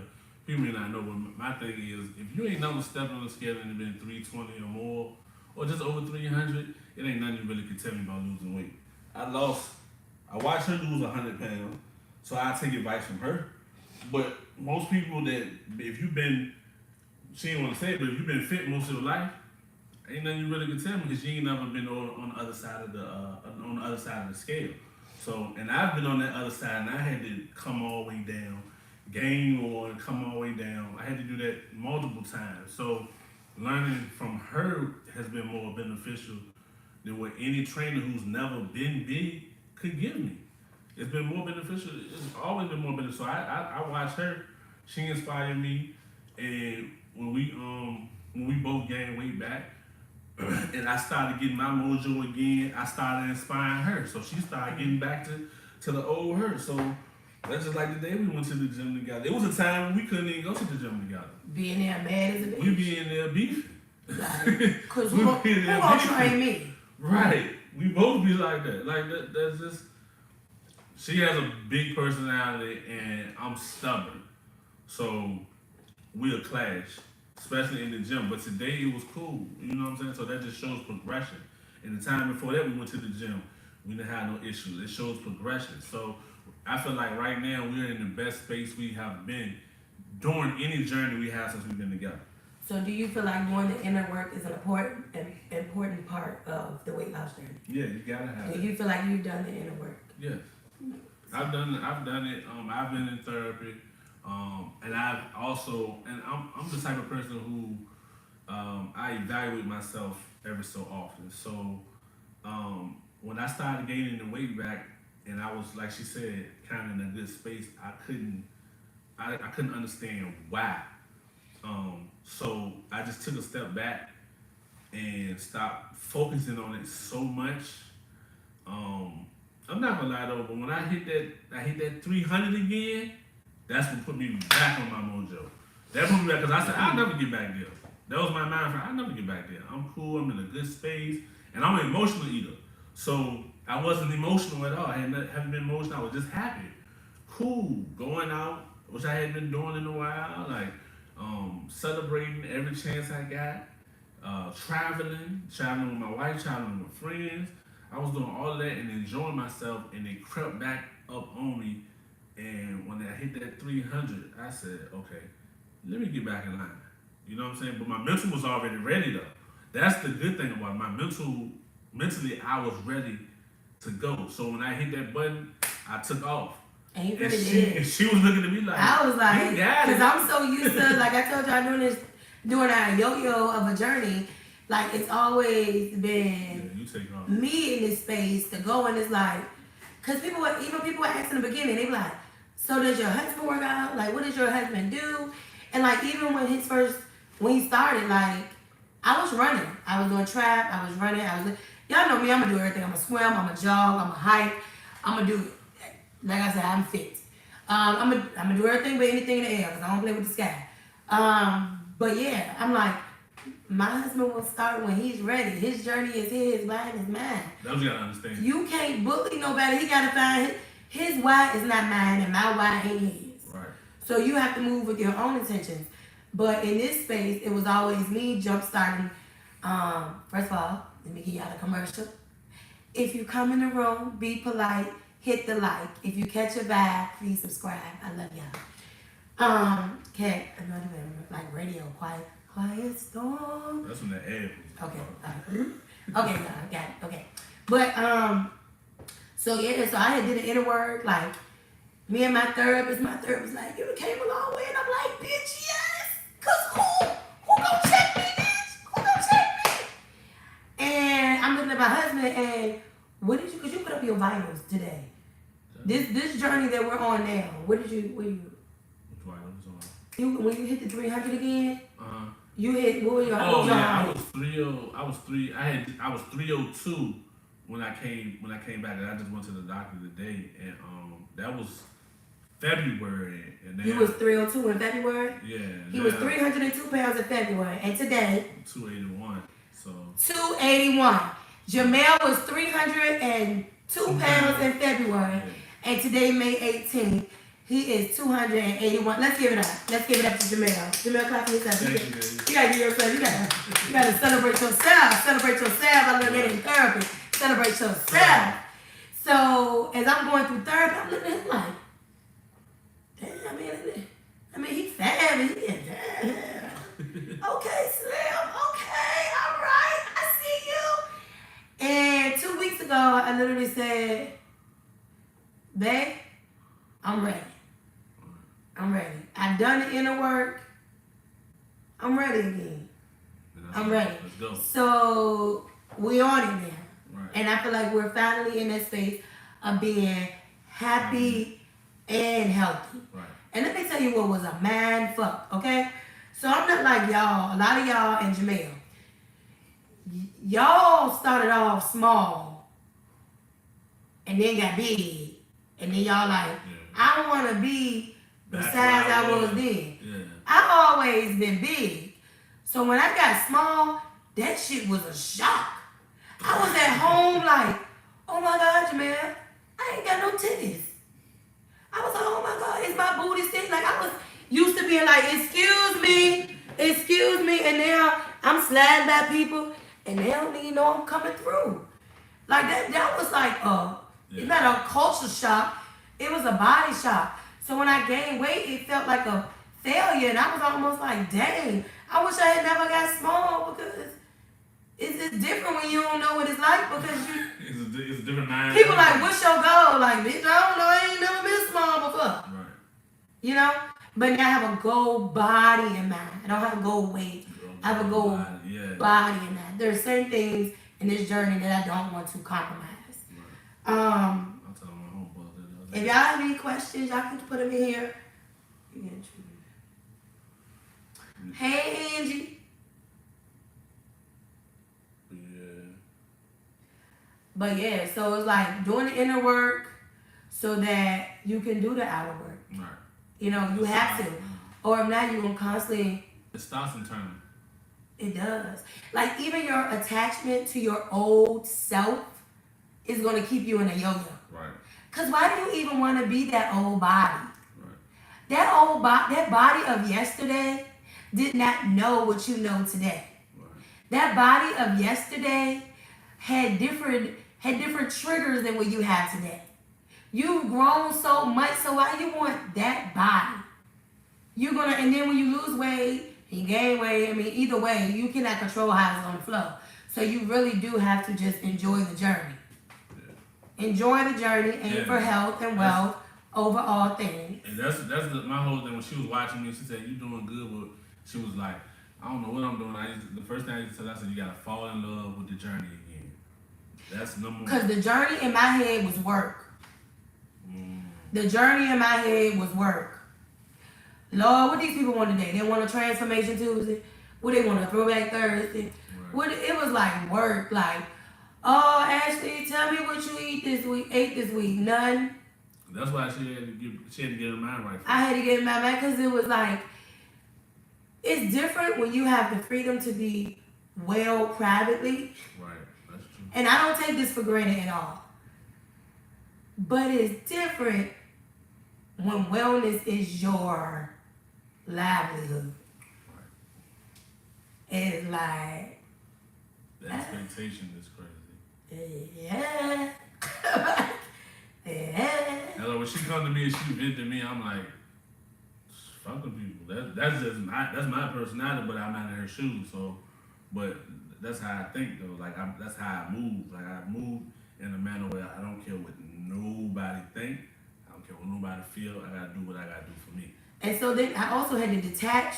may not know, but my thing is, if you ain't never stepped on the scale and it been 320 or more, or just over 300, it ain't nothing you really can tell me about losing weight. I watched her lose 100 pounds, so I take advice from her. But most people that, if you've been, she ain't want to say it, but if you've been fit most of your life, ain't nothing you really can tell me because you ain't never been on the other side of the scale. So, and I've been on that other side, and I had to come all the way down, gain on, come all the way down. I had to do that multiple times. So learning from her has been more beneficial than what any trainer who's never been big could give me. It's been more beneficial. It's always been more beneficial. So I watched her. She inspired me. And when we both gained weight back, and I started getting my mojo again, I started inspiring her. So she started getting back to the old her. So that's just like the day we went to the gym together. There was a time when we couldn't even go to the gym together. Being there mad as a bitch. We be in there beefing. Because who gonna train me? Right. We both be like that. Like that's just. She has a big personality, and I'm stubborn, so we'll clash, especially in the gym. But today it was cool. You know what I'm saying? So that just shows progression. And the time before that, we went to the gym. We didn't have no issues. It shows progression. So I feel like right now we're in the best space we have been during any journey we have since we've been together. So do you feel like doing the inner work is an important part of the weight loss journey? Yeah, you gotta have Do it. you feel like you've done the inner work? Yes. I've done it. I've been in therapy, and I've also, and I'm the type of person who I evaluate myself every so often. So when I started gaining the weight back, and I was, like she said, kind of in a good space, I couldn't understand why. So I just took a step back and stopped focusing on it so much. I'm not gonna lie though, but when I hit that 300 again, that's what put me back on my mojo. That put me back, because I said, I'll never get back there. That was my mind frame. I'll never get back there. I'm cool, I'm in a good space, and I'm an emotional eater. So I wasn't emotional at all. I haven't been emotional, I was just happy. Cool, going out, which I hadn't been doing in a while, like celebrating every chance I got, traveling with my wife, traveling with friends. I was doing all of that and enjoying myself, and it crept back up on me. And when I hit that 300, I said, okay, let me get back in line. You know what I'm saying? But my mental was already ready though. That's the good thing about it. Mentally, I was ready to go. So when I hit that button, I took off. And you really did. And she was looking at me like, I was like, because I'm so used to, like I told y'all, doing our yo-yo of a journey. Like, it's always been me in this space to go, and it's like, because people were asking in the beginning, they be like, so does your husband work out? Like, what does your husband do? And like, even when he started, like, I was running. I was doing trap, I was running, y'all know me, I'm gonna do everything. I'm gonna swim, I'm gonna jog, I'm gonna hike, I'm gonna do, like I said, I'm fit. I'm gonna do everything but anything in the air, because I don't play with the sky. But yeah, I'm like, my husband will start when he's ready. His journey is his, mine is mine. That's what you gotta understand. You can't bully nobody. He gotta find his why is not mine, and my why ain't his. Right. So you have to move with your own intentions. But in this space, it was always me jump starting. First of all, let me give y'all a commercial. If you come in the room, be polite, hit the like. If you catch a vibe, please subscribe. I love y'all. Okay, another one, like radio, quiet storm. That's when the ad was. Okay, okay, no, I got it. Okay, but so yeah, so I did an inner work. Like me and my therapist like, you came a long way, and I'm like, bitch, yes, cause who gonna check me, bitch? Who gonna check me? And I'm looking at my husband, and what did you? Cause you put up your vitals today. This journey that we're on now. What did you? Which vitals on? When you hit the 300 again. You hit, what were your I was 302 when I came back, and I just went to the doctor today, and that was February, and then you was 302 in February? Yeah. He was 302 pounds in February, and today 281. So 281. Jamell was 302 pounds in February, and today, May 18th, he is 281. Let's give it up. Let's give it up to Jamell. Jamell, clap for yourself. You gotta give yourself. You gotta celebrate yourself. Celebrate yourself. I learned that in therapy. Celebrate yourself. So as I'm going through therapy, I'm looking at him like, damn, I mean, he's fat. Okay, Slim. Okay, all right. I see you. And 2 weeks ago, I literally said, babe, I'm ready. I'm ready. I've done the inner work. I'm ready again. I'm ready. Let's go. So we on it now. Right. And I feel like we're finally in that space of being happy and healthy. Right. And let me tell you what was a mind fuck, okay? So I'm not like y'all, a lot of y'all and Jamell. Y'all started off small and then got big. And then y'all like, I don't want to be the size I was then. Yeah. I've always been big. So when I got small, that shit was a shock. I was at my God, Jamell, I ain't got no titties. I was like, oh my God, is my booty still? Like, I was used to being like, excuse me, and now I'm sliding by people, and they don't even know I'm coming through. Like, that was like, it's not a culture shock, it was a body shock. So when I gained weight, it felt like a failure, and I was almost like, dang, I wish I had never got small, because it's just different when you don't know what it's like, because you... It's a different mind. People like, what's your goal? Like, bitch, I don't know, I ain't never been small before. Right. You know? But now I have a goal body in mind. I don't have a goal weight. I have a goal body in mind. There are certain things in this journey that I don't want to compromise. Right. I'll tell my homeboy that. If y'all have any questions, y'all can put them in here. Hey, Angie. But yeah, so it's like doing the inner work so that you can do the outer work. Right. You know, you have to. Or if not, you're going to constantly... It starts internally. It does. Like, even your attachment to your old self is going to keep you in a yo-yo. Right. Because why do you even want to be that old body? Right. That body of yesterday did not know what you know today. Right. That body of yesterday had different triggers than what you have today. You've grown so much, so why you want that body? And then when you lose weight, you gain weight, I mean, either way, you cannot control how it's gonna flow. So you really do have to just enjoy the journey. Yeah. Enjoy the journey, aim for health and wealth over all things. And that's my whole thing. When she was watching me, she said, "You doing good," but she was like, "I don't know what I'm doing." The first thing I used to tell her, I said, "You gotta fall in love with the journey again." That's number one. Because the journey in my head was work. The journey in my head was work. Lord, what these people want today? They want a transformation Tuesday. What they want, a throwback Thursday? Right. What it was like work. Like, oh, Ashley, tell me what you ate this week. None. That's why she had to get her mind right. I had to get in my mind because it was like, it's different when you have the freedom to be well privately. Right, that's true. And I don't take this for granted at all. But it's different when wellness is your livelihood. Right. It's like... The expectation is crazy. Yeah. Yeah. And when she come to me and she vent to me, I'm like, fuck them people. That's my personality, but I'm not in her shoes. So, but that's how I think though. Like that's how I move. Like I move in a manner where I don't care what nobody think. I don't care what nobody feel. I gotta do what I gotta do for me. And so then I also had to detach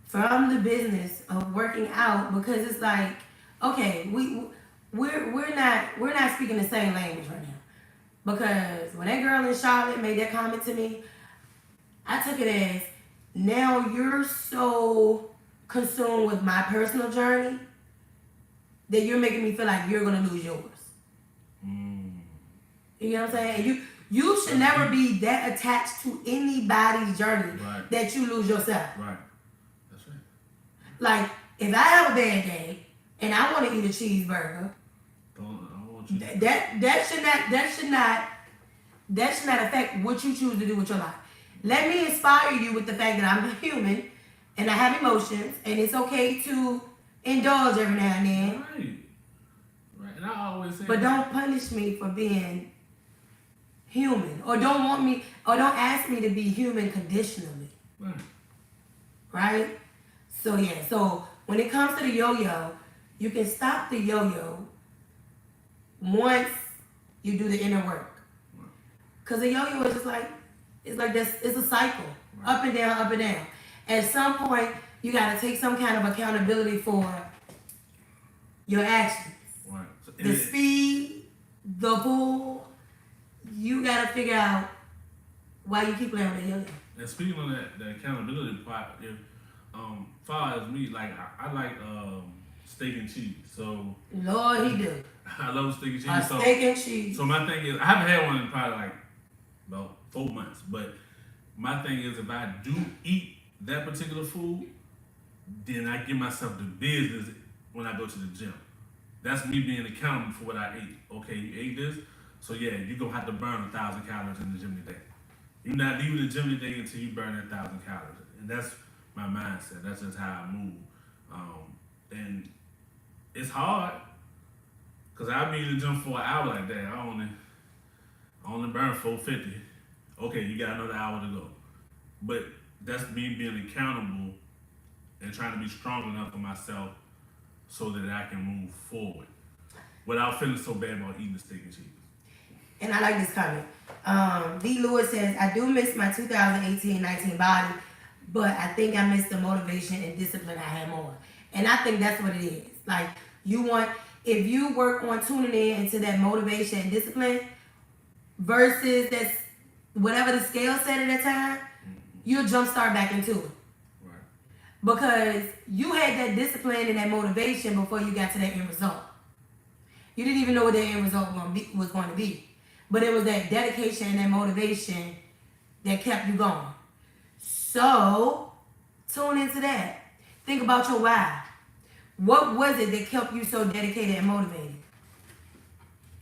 from the business of working out because it's like, okay, we're not speaking the same language right now. Because when that girl in Charlotte made that comment to me, I took it as, now you're so consumed with my personal journey that you're making me feel like you're gonna lose yours. You know what I'm saying? And you should never be that attached to anybody's journey that you lose yourself. Right. That's right. Like, if I have a bad day and I want to eat a cheeseburger, that should not affect what you choose to do with your life. Let me inspire you with the fact that I'm a human and I have emotions and it's okay to indulge every now and then. Right. And I always say, but don't punish me for being human, or don't ask me to be human conditionally. Right? So yeah, so when it comes to the yo-yo, you can stop the yo-yo once you do the inner work. Cause the yo-yo is just like, it's a cycle, up and down, up and down. At some point, you gotta take some kind of accountability for your actions. Right. So the speed, the pull, you gotta figure out why you keep playing with the yo-yo. And speaking on the accountability part, if far as me, like I like steak and cheese. So Lord, he do. I love steak and cheese. Steak and cheese. So my thing is, I haven't had one in probably like about 4 months. But my thing is, if I do eat that particular food, then I give myself the business when I go to the gym. that's me being accountable for what I ate. Okay, you ate this, so yeah, you're gonna have to burn 1,000 calories in the gym today. You're not leaving the gym today until you burn 1,000 calories, and that's my mindset. That's just how I move, and it's hard because I'll be in the gym for an hour like that. I only burn 450. Okay, you got another hour to go, but that's me being accountable and trying to be strong enough for myself so that I can move forward without feeling so bad about eating the steak and cheese. And I like this comment. V. Lewis says, I do miss my 2018-19 body, but I think I miss the motivation and discipline I had more. And I think that's what it is. Like, if you work on tuning in into that motivation and discipline versus that's whatever the scale said at that time, you'll jumpstart back into it. Right. Because you had that discipline and that motivation before you got to that end result. You didn't even know what that end result was going to be. But it was that dedication and that motivation that kept you going. So, tune into that. Think about your why. What was it that kept you so dedicated and motivated?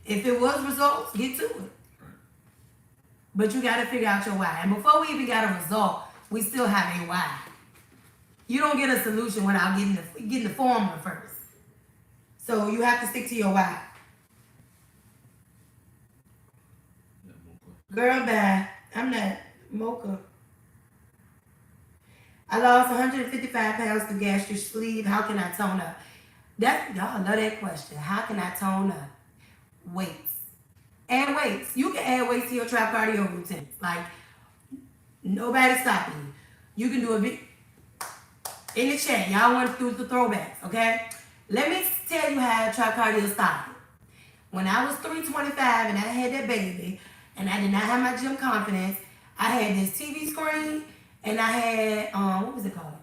If it was results, get to it. But you got to figure out your why. And before we even got a result, we still have a why. You don't get a solution without getting the formula first. So you have to stick to your why. Girl, bye. I'm not mocha. I lost 155 pounds to gastric sleeve. How can I tone up? Y'all love that question. How can I tone up? Weights. Add weights. You can add weights to your trap cardio routine. Like, nobody's stopping you. You can do a bit in the chat. Y'all went through the throwbacks, okay? Let me tell you how trap cardio started. When I was 325 and I had that baby, and I did not have my gym confidence, I had this TV screen, and I had, what was it called?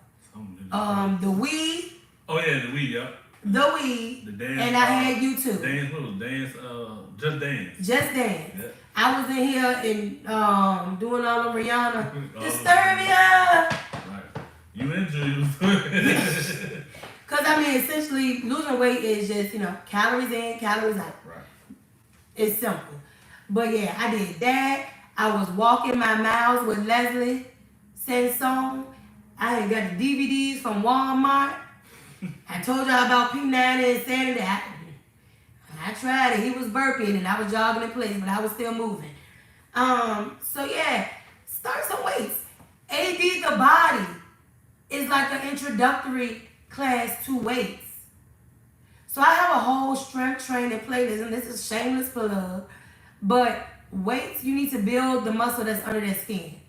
The Wii. Oh yeah, the Wii, yeah. The Wii. The dance. And I had YouTube. Just Dance. Just Dance. Yeah. I was in here and doing all the Rihanna. Disturbia. Right. You and Jules. Because, I mean, essentially, losing weight is just, calories in, calories out. Right. It's simple. But, yeah, I did that. I was walking my miles with Leslie Sansone. I had got the DVDs from Walmart. I told y'all about P90 and Insanity. I tried it. He was burping and I was jogging in place, but I was still moving. So, yeah, start some weights. AD the body is like an introductory class to weights. So I have a whole strength training playlist, and this is shameless plug. But weights, you need to build the muscle that's under that skin.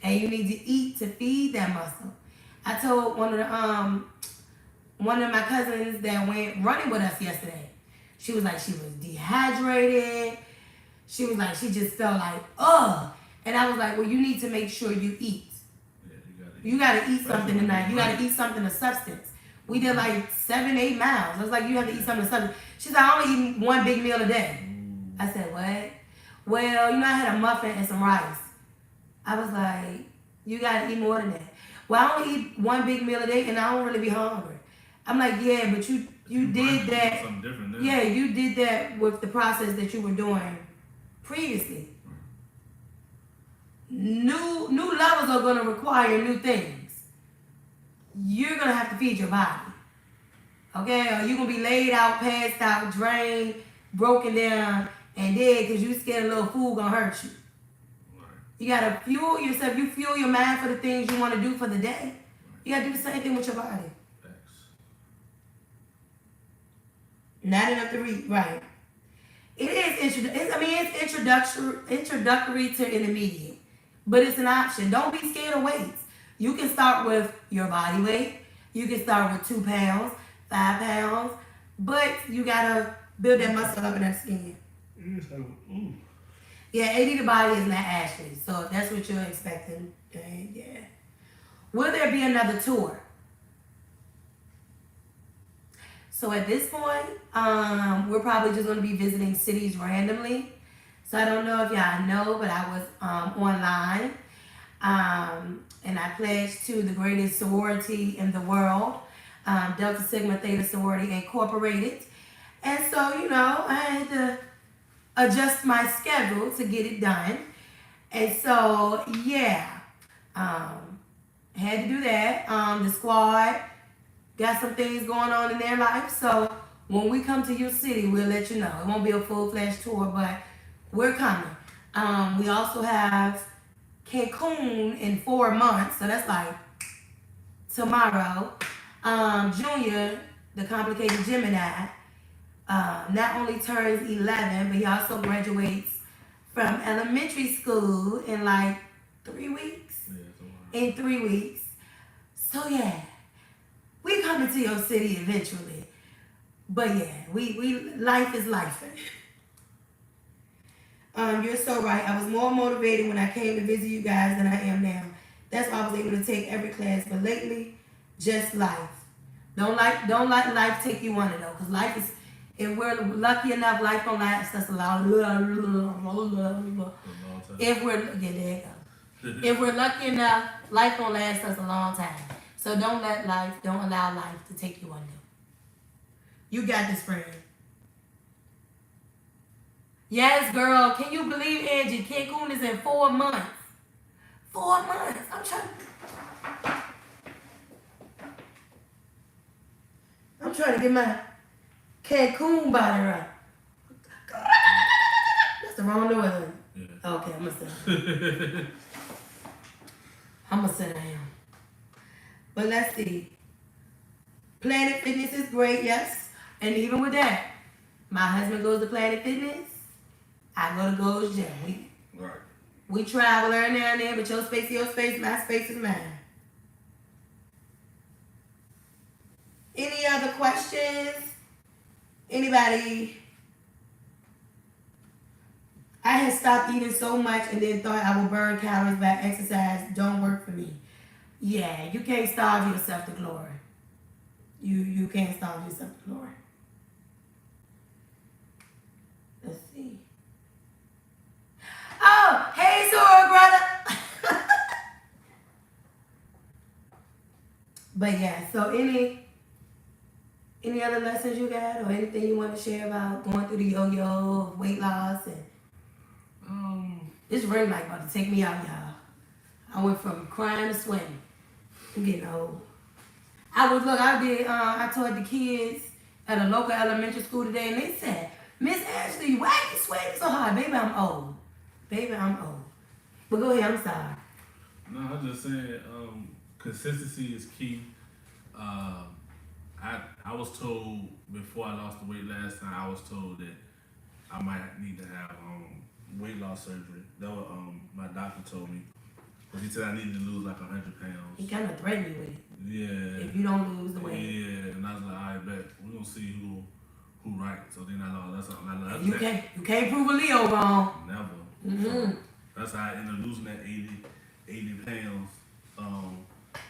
And you need to eat to feed that muscle. I told one of my cousins that went running with us yesterday. She was like, she was dehydrated. She was like, she just felt like, ugh. And I was like, well, you need to make sure you eat. You gotta eat something tonight. You gotta eat something of substance. We did like 7-8 miles. I was like, you have to eat something of substance. She's like, I only eat one big meal a day. I said, what? Well, I had a muffin and some rice. I was like, you gotta eat more than that. Well, I only eat one big meal a day and I don't really be hungry. I'm like, yeah, but you did that. Something different now. Yeah, you did that with the process that you were doing previously. New levels are gonna require new things. You're gonna have to feed your body. Okay? Or you're gonna be laid out, passed out, drained, broken down, and dead because you scared a little food gonna hurt you. You gotta fuel yourself. You fuel your mind for the things you want to do for the day. You gotta do the same thing with your body. Not enough to read, right? It is it's introductory to intermediate, but it's an option. Don't be scared of weights. You can start with your body weight. You can start with 2 pounds, 5 pounds, but you gotta build that muscle up in that skin. Yeah, AD the body is not Ashley, so if that's what you're expecting, then yeah. Will there be another tour? So at this point, we're probably just going to be visiting cities randomly. So I don't know if y'all know, but I was online, and I pledged to the greatest sorority in the world. Delta Sigma Theta Sorority Incorporated. And so, you know, I had to adjust my schedule to get it done. And so, yeah, had to do that. The squad got some things going on in their life. So when we come to your city, we'll let you know. It won't be a full-fledged tour, but we're coming. We also have Cancun in 4 months. So that's like tomorrow. Junior, the complicated Gemini, not only turns 11, but he also graduates from elementary school in like 3 weeks. Yeah, in 3 weeks. So yeah, we coming to your city eventually. But yeah, we life is life. You're so right. I was more motivated when I came to visit you guys than I am now. That's why I was able to take every class. But lately, just life. Don't let life take you under though, because life is. If we're lucky enough, life don't last us a lot. If we're there you go. If we're lucky enough, life don't last us a long time. So don't allow life to take you under. You got this, friend. Yes, girl. Can you believe, Angie? Cancun is in 4 months. 4 months. I'm trying to get my Cancun body right. That's the wrong noise. Yeah. Okay, I'm gonna sit down. But let's see. Planet Fitness is great, yes. And even with that, my husband goes to Planet Fitness. I go to Gold's Gym. We travel every now and then, but your space is your space, my space is mine. Any other questions? Anybody? I had stopped eating so much and then thought I would burn calories by exercise. Don't work for me. Yeah, you can't starve yourself to glory. You can't starve yourself to glory. Let's see. Oh, hey, Zora, brother. But yeah, so any other lessons you got or anything you want to share about going through the yo-yo, weight loss, and this ring light about to take me out, y'all. I went from crying to sweating. I'm getting old. I taught the kids at a local elementary school today, and they said, Miss Ashley, why are you sweating so hard? Baby, I'm old. But go ahead, I'm sorry. No, I'm just saying, consistency is key. I was told before I lost the weight last time, I was told that I might need to have weight loss surgery. That was my doctor told me. But he said I needed to lose like 100 pounds. He kind of threatened me with it. Yeah. If you don't lose the weight. Yeah, and I was like, all right, bet. We're going to see who right. So then I lost. That's something I lost. You can't prove a Leo wrong. Never. So that's how I ended up losing that 80 pounds.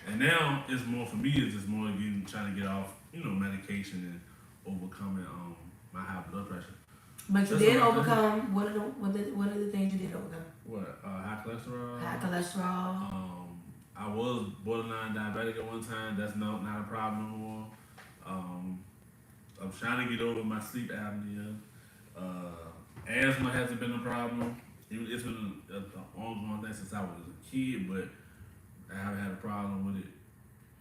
And now it's more for me. It's just more trying to get off, medication and overcoming my high blood pressure. But you did overcome. What are the things you did overcome? What? High cholesterol. High cholesterol. I was borderline diabetic at one time. That's not a problem no more. I'm trying to get over my sleep apnea. Asthma hasn't been a problem. It's been an ongoing thing since I was a kid, but I haven't had a problem with it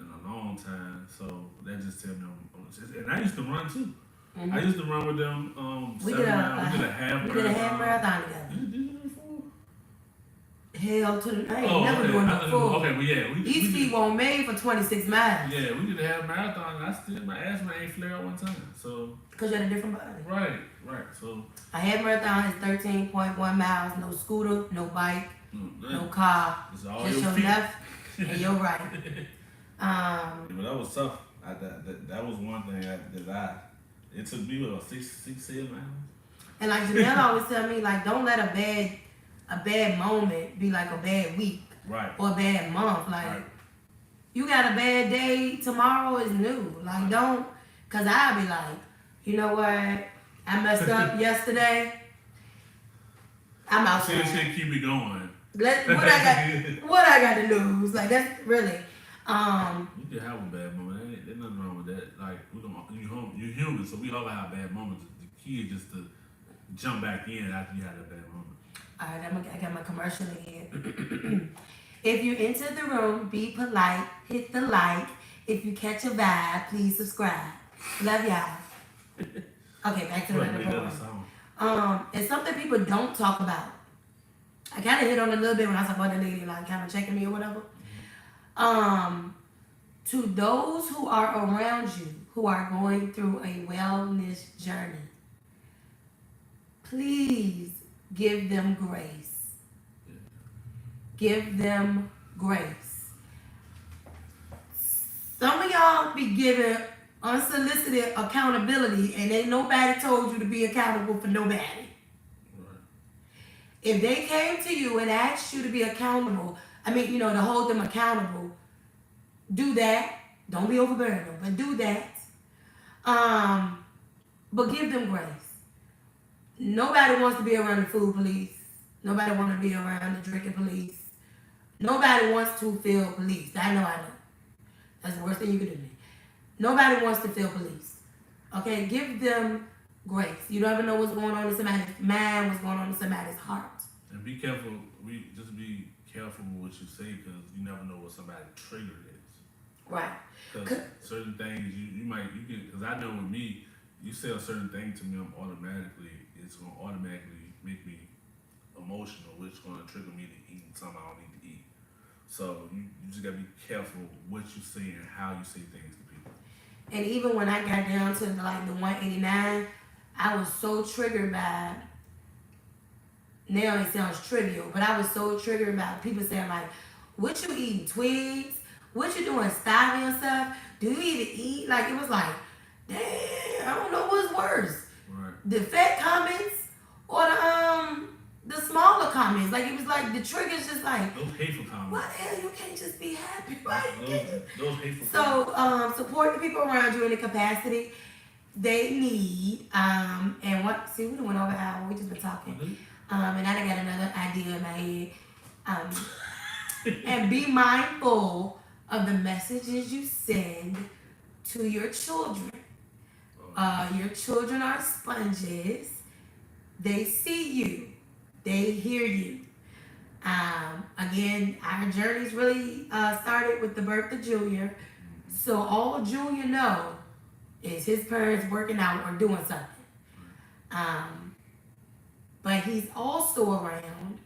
in a long time. So that just tells me and I used to run too. Mm-hmm. I used to run with them. We did a half marathon together. Did you do it before? Hell to the I ain't never doing no full. Okay, well yeah. These feet weren't made for 26 miles. Yeah, we did a half marathon and my asthma ain't flared out one time. So because you had a different body. Right. So a half marathon is 13.1 miles, no scooter, no bike, no car. It's all just your left and your right. But that was tough. That was one thing it took me about 6-7 miles. And like Jamell always tell me, like, don't let a bad moment be like a bad week. Right. Or a bad month. Like, you got a bad day, tomorrow is new. Like, don't, because I'll be like, you know what? I messed up yesterday. I'm out. Shit keep me going. What I got to lose? Like, that's really. You can have a bad moment. there's nothing wrong with that. Like you're human, so we all have bad moments. The key is just to jump back in after you had a bad moment. All right, I got my commercial again. If you enter the room, be polite, hit the like. If you catch a vibe, please subscribe. Love y'all. Okay, back to the random poem. It's something people don't talk about. I kind of hit on it a little bit when I was talking about the lady, like kind of checking me or whatever. To those who are around you who are going through a wellness journey, please give them grace. Give them grace. Some of y'all be giving unsolicited accountability and ain't nobody told you to be accountable for nobody. Right. If they came to you and asked you to be accountable, to hold them accountable, do that. Don't be overbearing them, but do that. But give them grace. Nobody wants to be around the food police. Nobody wants to be around the drinking police. Nobody wants to feel policed. I know. That's the worst thing you can do to me. Nobody wants to feel policed. Okay? Give them grace. You never know what's going on in somebody's mind, what's going on in somebody's heart. And be careful. Just be careful with what you say because you never know what somebody's trigger is. Right. Because certain things because I know with me, you say a certain thing to me, it's going to automatically make me emotional, which is going to trigger me to eat something I don't need to eat. So you just got to be careful what you say and how you say things to people. And even when I got down to the 189, I was so triggered by, now it sounds trivial, but I was so triggered by people saying like, what you eating, twigs? What you doing, starving yourself? Do you even eat? Like, it was like, damn, I don't know what's worse. Right. The fat comments or the smaller comments. Like, it was like, the trigger's just like, those hateful comments. What the hell, you can't just be happy, right? Those hateful comments. So, support the people around you in the capacity they need. And what, see, we done went over an hour, we just been talking. Mm-hmm. And I done got another idea in my head. And be mindful of the messages you send to your children. Your children are sponges. They see you. They hear you. Again, our journey's really started with the birth of Junior. So all Junior know is his parents working out or doing something. But he's also around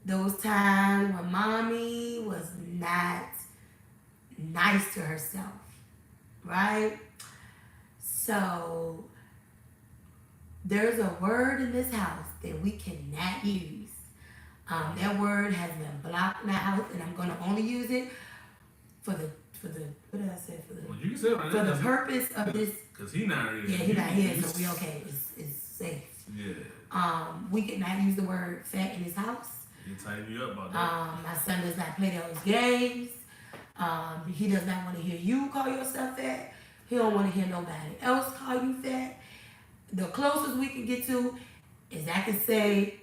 those times when mommy was not nice to herself, right? So there's a word in this house that we cannot use. That word has been blocked out, and I'm gonna only use it for the what did I say for the well, you can say it right for the purpose of this. Cause he not here. Yeah, he not here, so we okay. It's safe. Yeah. We cannot use the word fat in his house. He'll tighten you up about that. My son does not play those games. He does not want to hear you call yourself fat. He don't want to hear nobody else call you fat. The closest we can get to is I can say,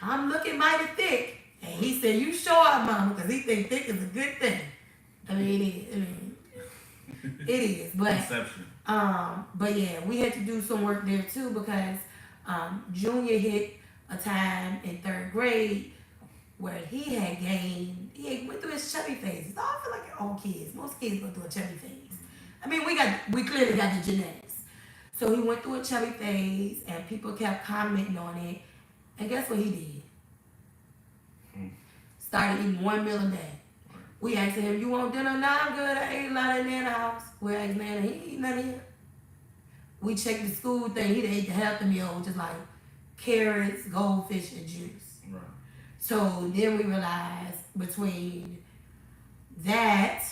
I'm looking mighty thick. And he said, you show up, mama, because he think thick is a good thing. I mean, it is. It is. But, Conception. But yeah, we had to do some work there too because Junior hit a time in 3rd grade where he went through his chubby phase. I feel like all kids, most kids go through a chubby phase. I mean, we clearly got the genetics. So he went through a chubby phase and people kept commenting on it. And guess what he did? Started eating 1 meal a day. We asked him, you want dinner? Nah, I'm good. I ate a lot in the house. We asked man, he eat nothing here. We checked the school thing. He ate the healthy meal, which is like carrots, goldfish, and juice. Right. So then we realized between that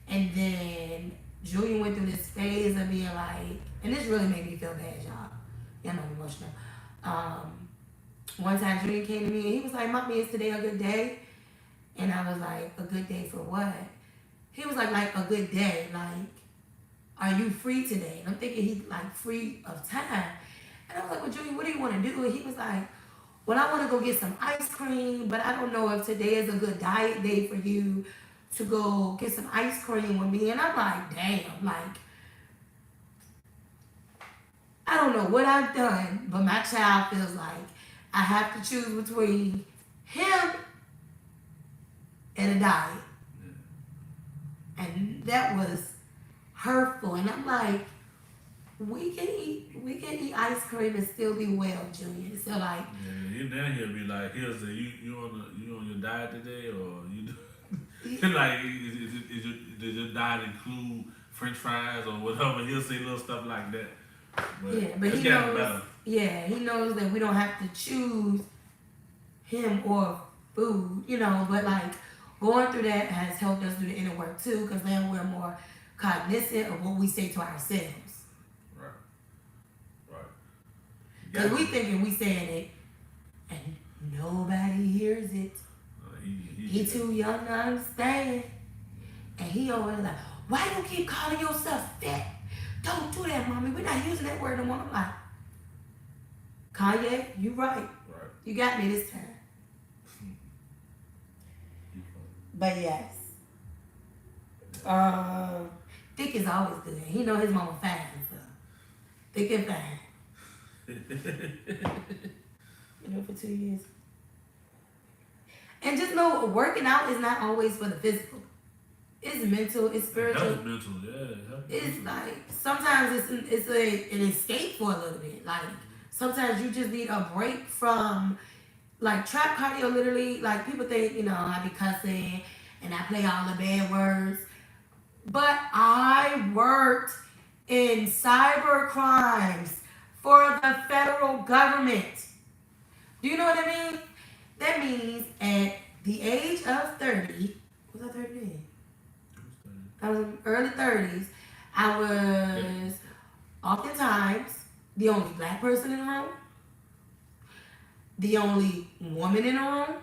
and then Julian went through this phase of being like, and this really made me feel bad, y'all. Yeah, I'm emotional. One time Julian came to me and he was like, Mommy, is today a good day? And I was like, a good day for what? He was like a good day. Like, are you free today? And I'm thinking he's like free of time. And I was like, well, Julian, what do you want to do? And he was like, well, I want to go get some ice cream, but I don't know if today is a good diet day for you to go get some ice cream with me. And I'm like, damn, like, I don't know what I've done, but my child feels like I have to choose between him and a diet. And that was hurtful. And I'm like, we can eat ice cream and still be well, Junior. So like, yeah, you down here be like, here's the you on your diet today, or you like does your diet include French fries or whatever? He'll say little stuff like that. But yeah, but he knows. Better. Yeah, he knows that we don't have to choose him or food, you know. But like going through that has helped us do the inner work too, because then we're more cognizant of what we say to ourselves. Because we thinking we saying it, and nobody hears it. He too young to understand. And he always like, why you keep calling yourself fat? Don't do that, mommy. We're not using that word no more. I'm like, Kanye, you right. You got me this time. But yes. Thick is always good. He know his mama fine, so thick and fine. You know, for 2 years. And just know working out is not always for the physical. It's mental, it's spiritual. It's mental, yeah. It's like sometimes it's an escape for a little bit. Like sometimes you just need a break from like trap cardio. Literally, like people think, you know, I be cussing and I play all the bad words, but I worked in cyber crimes for the federal government. Do you know what I mean? That means at the age of 30, was I 30 then? I was in early 30s. I was oftentimes the only black person in the room, the only woman in the room,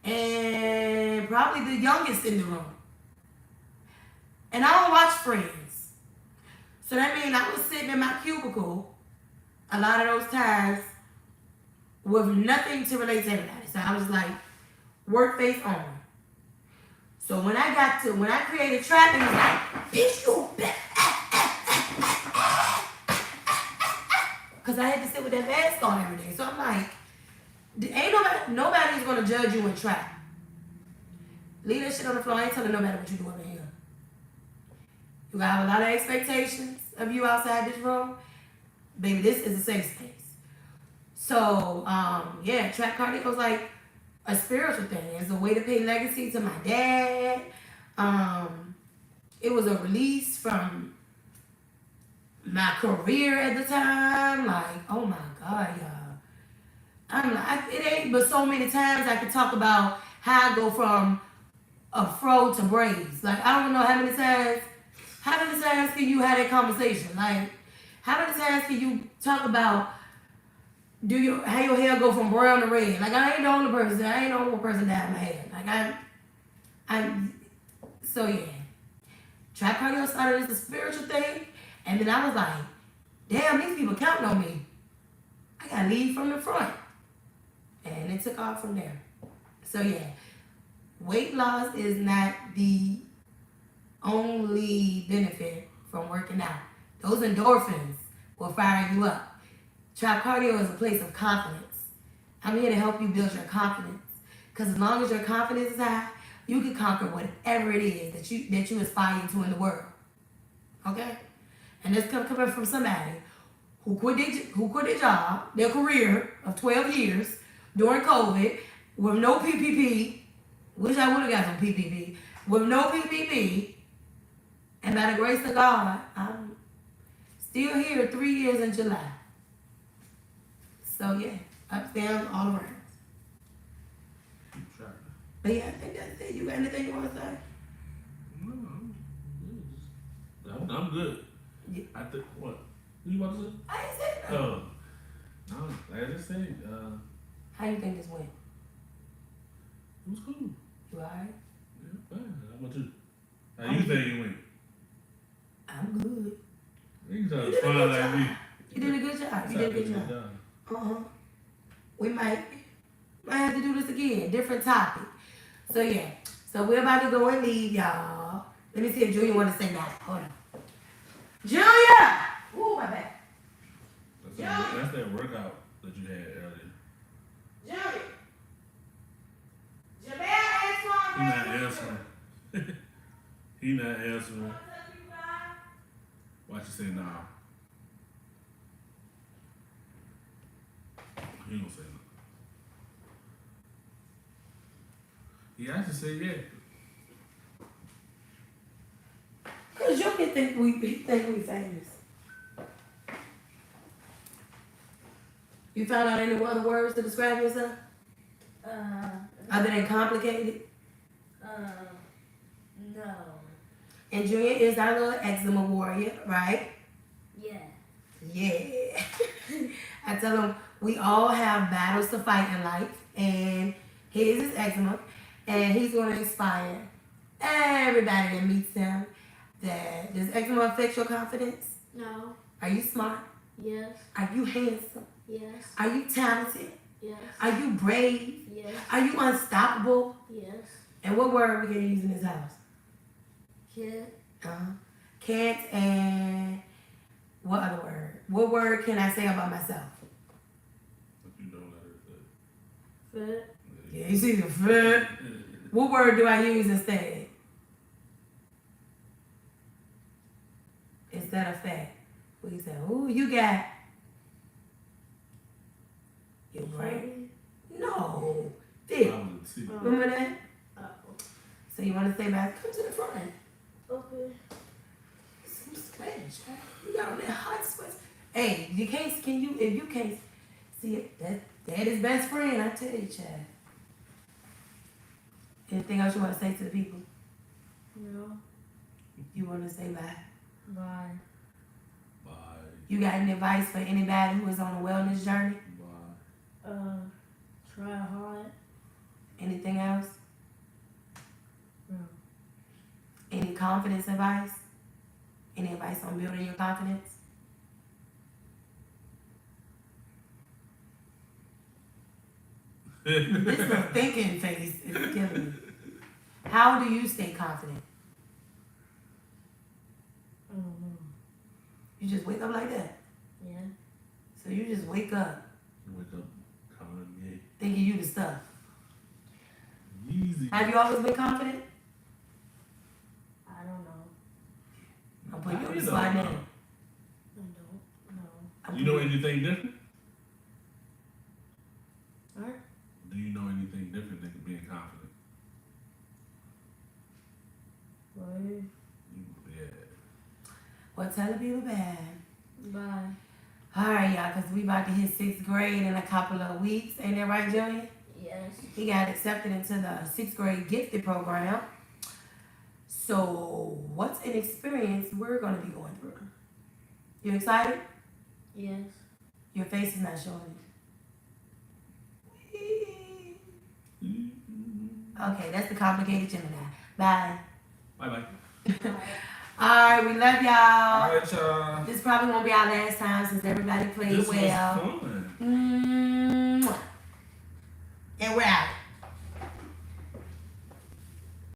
and probably the youngest in the room. And I don't watch Friends. So that means I was sitting in my cubicle a lot of those times with nothing to relate to everybody. So I was like, work face on. So when I created Trap, it was like, bitch, you bet. Because I had to sit with that mask on every day. So I'm like, nobody's going to judge you in Trap. Leave that shit on the floor. I ain't telling nobody what you do over here. You got to have a lot of expectations of you outside this room. Baby, this is a safe space. So, yeah, trap cardio was like a spiritual thing. It's a way to pay legacy to my dad. It was a release from my career at the time. Like, oh my God, y'all. I'm like, it ain't but so many times I could talk about how I go from a fro to braids. Like, I don't know how many times can you have that conversation? Like, how many times can you talk about how your hair go from brown to red? Like, I ain't the only person dyed my hair. Like, so yeah. Trap cardio started as a spiritual thing, and then I was like, damn, these people counting on me. I gotta lead from the front. And it took off from there. So yeah, weight loss is not the only benefit from working out. Those endorphins will fire you up. Trap cardio is a place of confidence. I'm here to help you build your confidence. Because as long as your confidence is high, you can conquer whatever it is that you aspire to in the world. Okay? And this coming from somebody who quit their job, their career of 12 years during COVID with no PPP. Wish I would have got some PPP. With no PPP, and by the grace of God, I'm still here 3 years in July. So yeah, ups, downs, all around. But yeah, I think that's it. You got anything you want to say? No, I'm good. Yeah. I think what? You want to say? I ain't said nothing. Oh, no, like I just said, How you think this went? it was cool. You alright? Yeah, fine. How about you? How you think it went? I'm good. You try to fun like me. You did a good job. You did a good job. We might have to do this again. Different topic. So yeah. So we're about to go and leave, y'all. Let me see if Junior want to say that. Hold on. Junior! Ooh, my back. That's that workout that you had earlier. Junior! Jamell asked for He not answering. He not answering. Why you say nah? He don't say no. He actually said yeah. Cause you can think we famous. You found out any other words to describe yourself? Other than complicated? No. And Junior is our little eczema warrior, right? Yeah. Yeah. I tell him we all have battles to fight in life, and his is eczema, and he's going to inspire everybody that meets him. That does eczema affect your confidence? No. Are you smart? Yes. Are you handsome? Yes. Are you talented? Yes. Are you brave? Yes. Are you unstoppable? Yes. And what word we gonna use in this house? Kid. Can't and what other word? What word can I say about myself? If you don't let her say. Fit. Yeah, you see the fit. What word do I use instead? Instead of fat. What you say? Ooh, you got. You're right. No. Thick. Remember that? So you want to say back? Come to the front. Okay. Some sweat, child. You got on that hot sweat. Hey, you can't. If you can't see it, that is best friend. I tell you, child. Anything else you want to say to the people? No. You want to say bye? Bye. Bye. You got any advice for anybody who is on a wellness journey? Bye. Try hard. Anything else? No. Any confidence advice? Any advice on building your confidence? This little thinking face is killing me. How do you stay confident? I don't know. You just wake up like that. Yeah. So you just wake up Wake up, Kanye. thinking you the stuff. Easy. Have you always been confident? I don't know. I'm putting you on You the don't spot know. now. I don't know. You know anything different? Alright. Do you know anything different than being confident? Bye. Yeah. Well, tell the people bad. Bye. All right, y'all, because we about to hit 6th grade in a couple of weeks. Ain't that right, Junior? Yes. He got accepted into the 6th grade gifted program. So what's an experience we're going to be going through? You excited? Yes. Your face is not showing it. Okay, that's the complicated Gemini. Bye. Bye-bye. All right, we love y'all. All right, y'all. This probably won't be our last time since everybody played This was well. fun.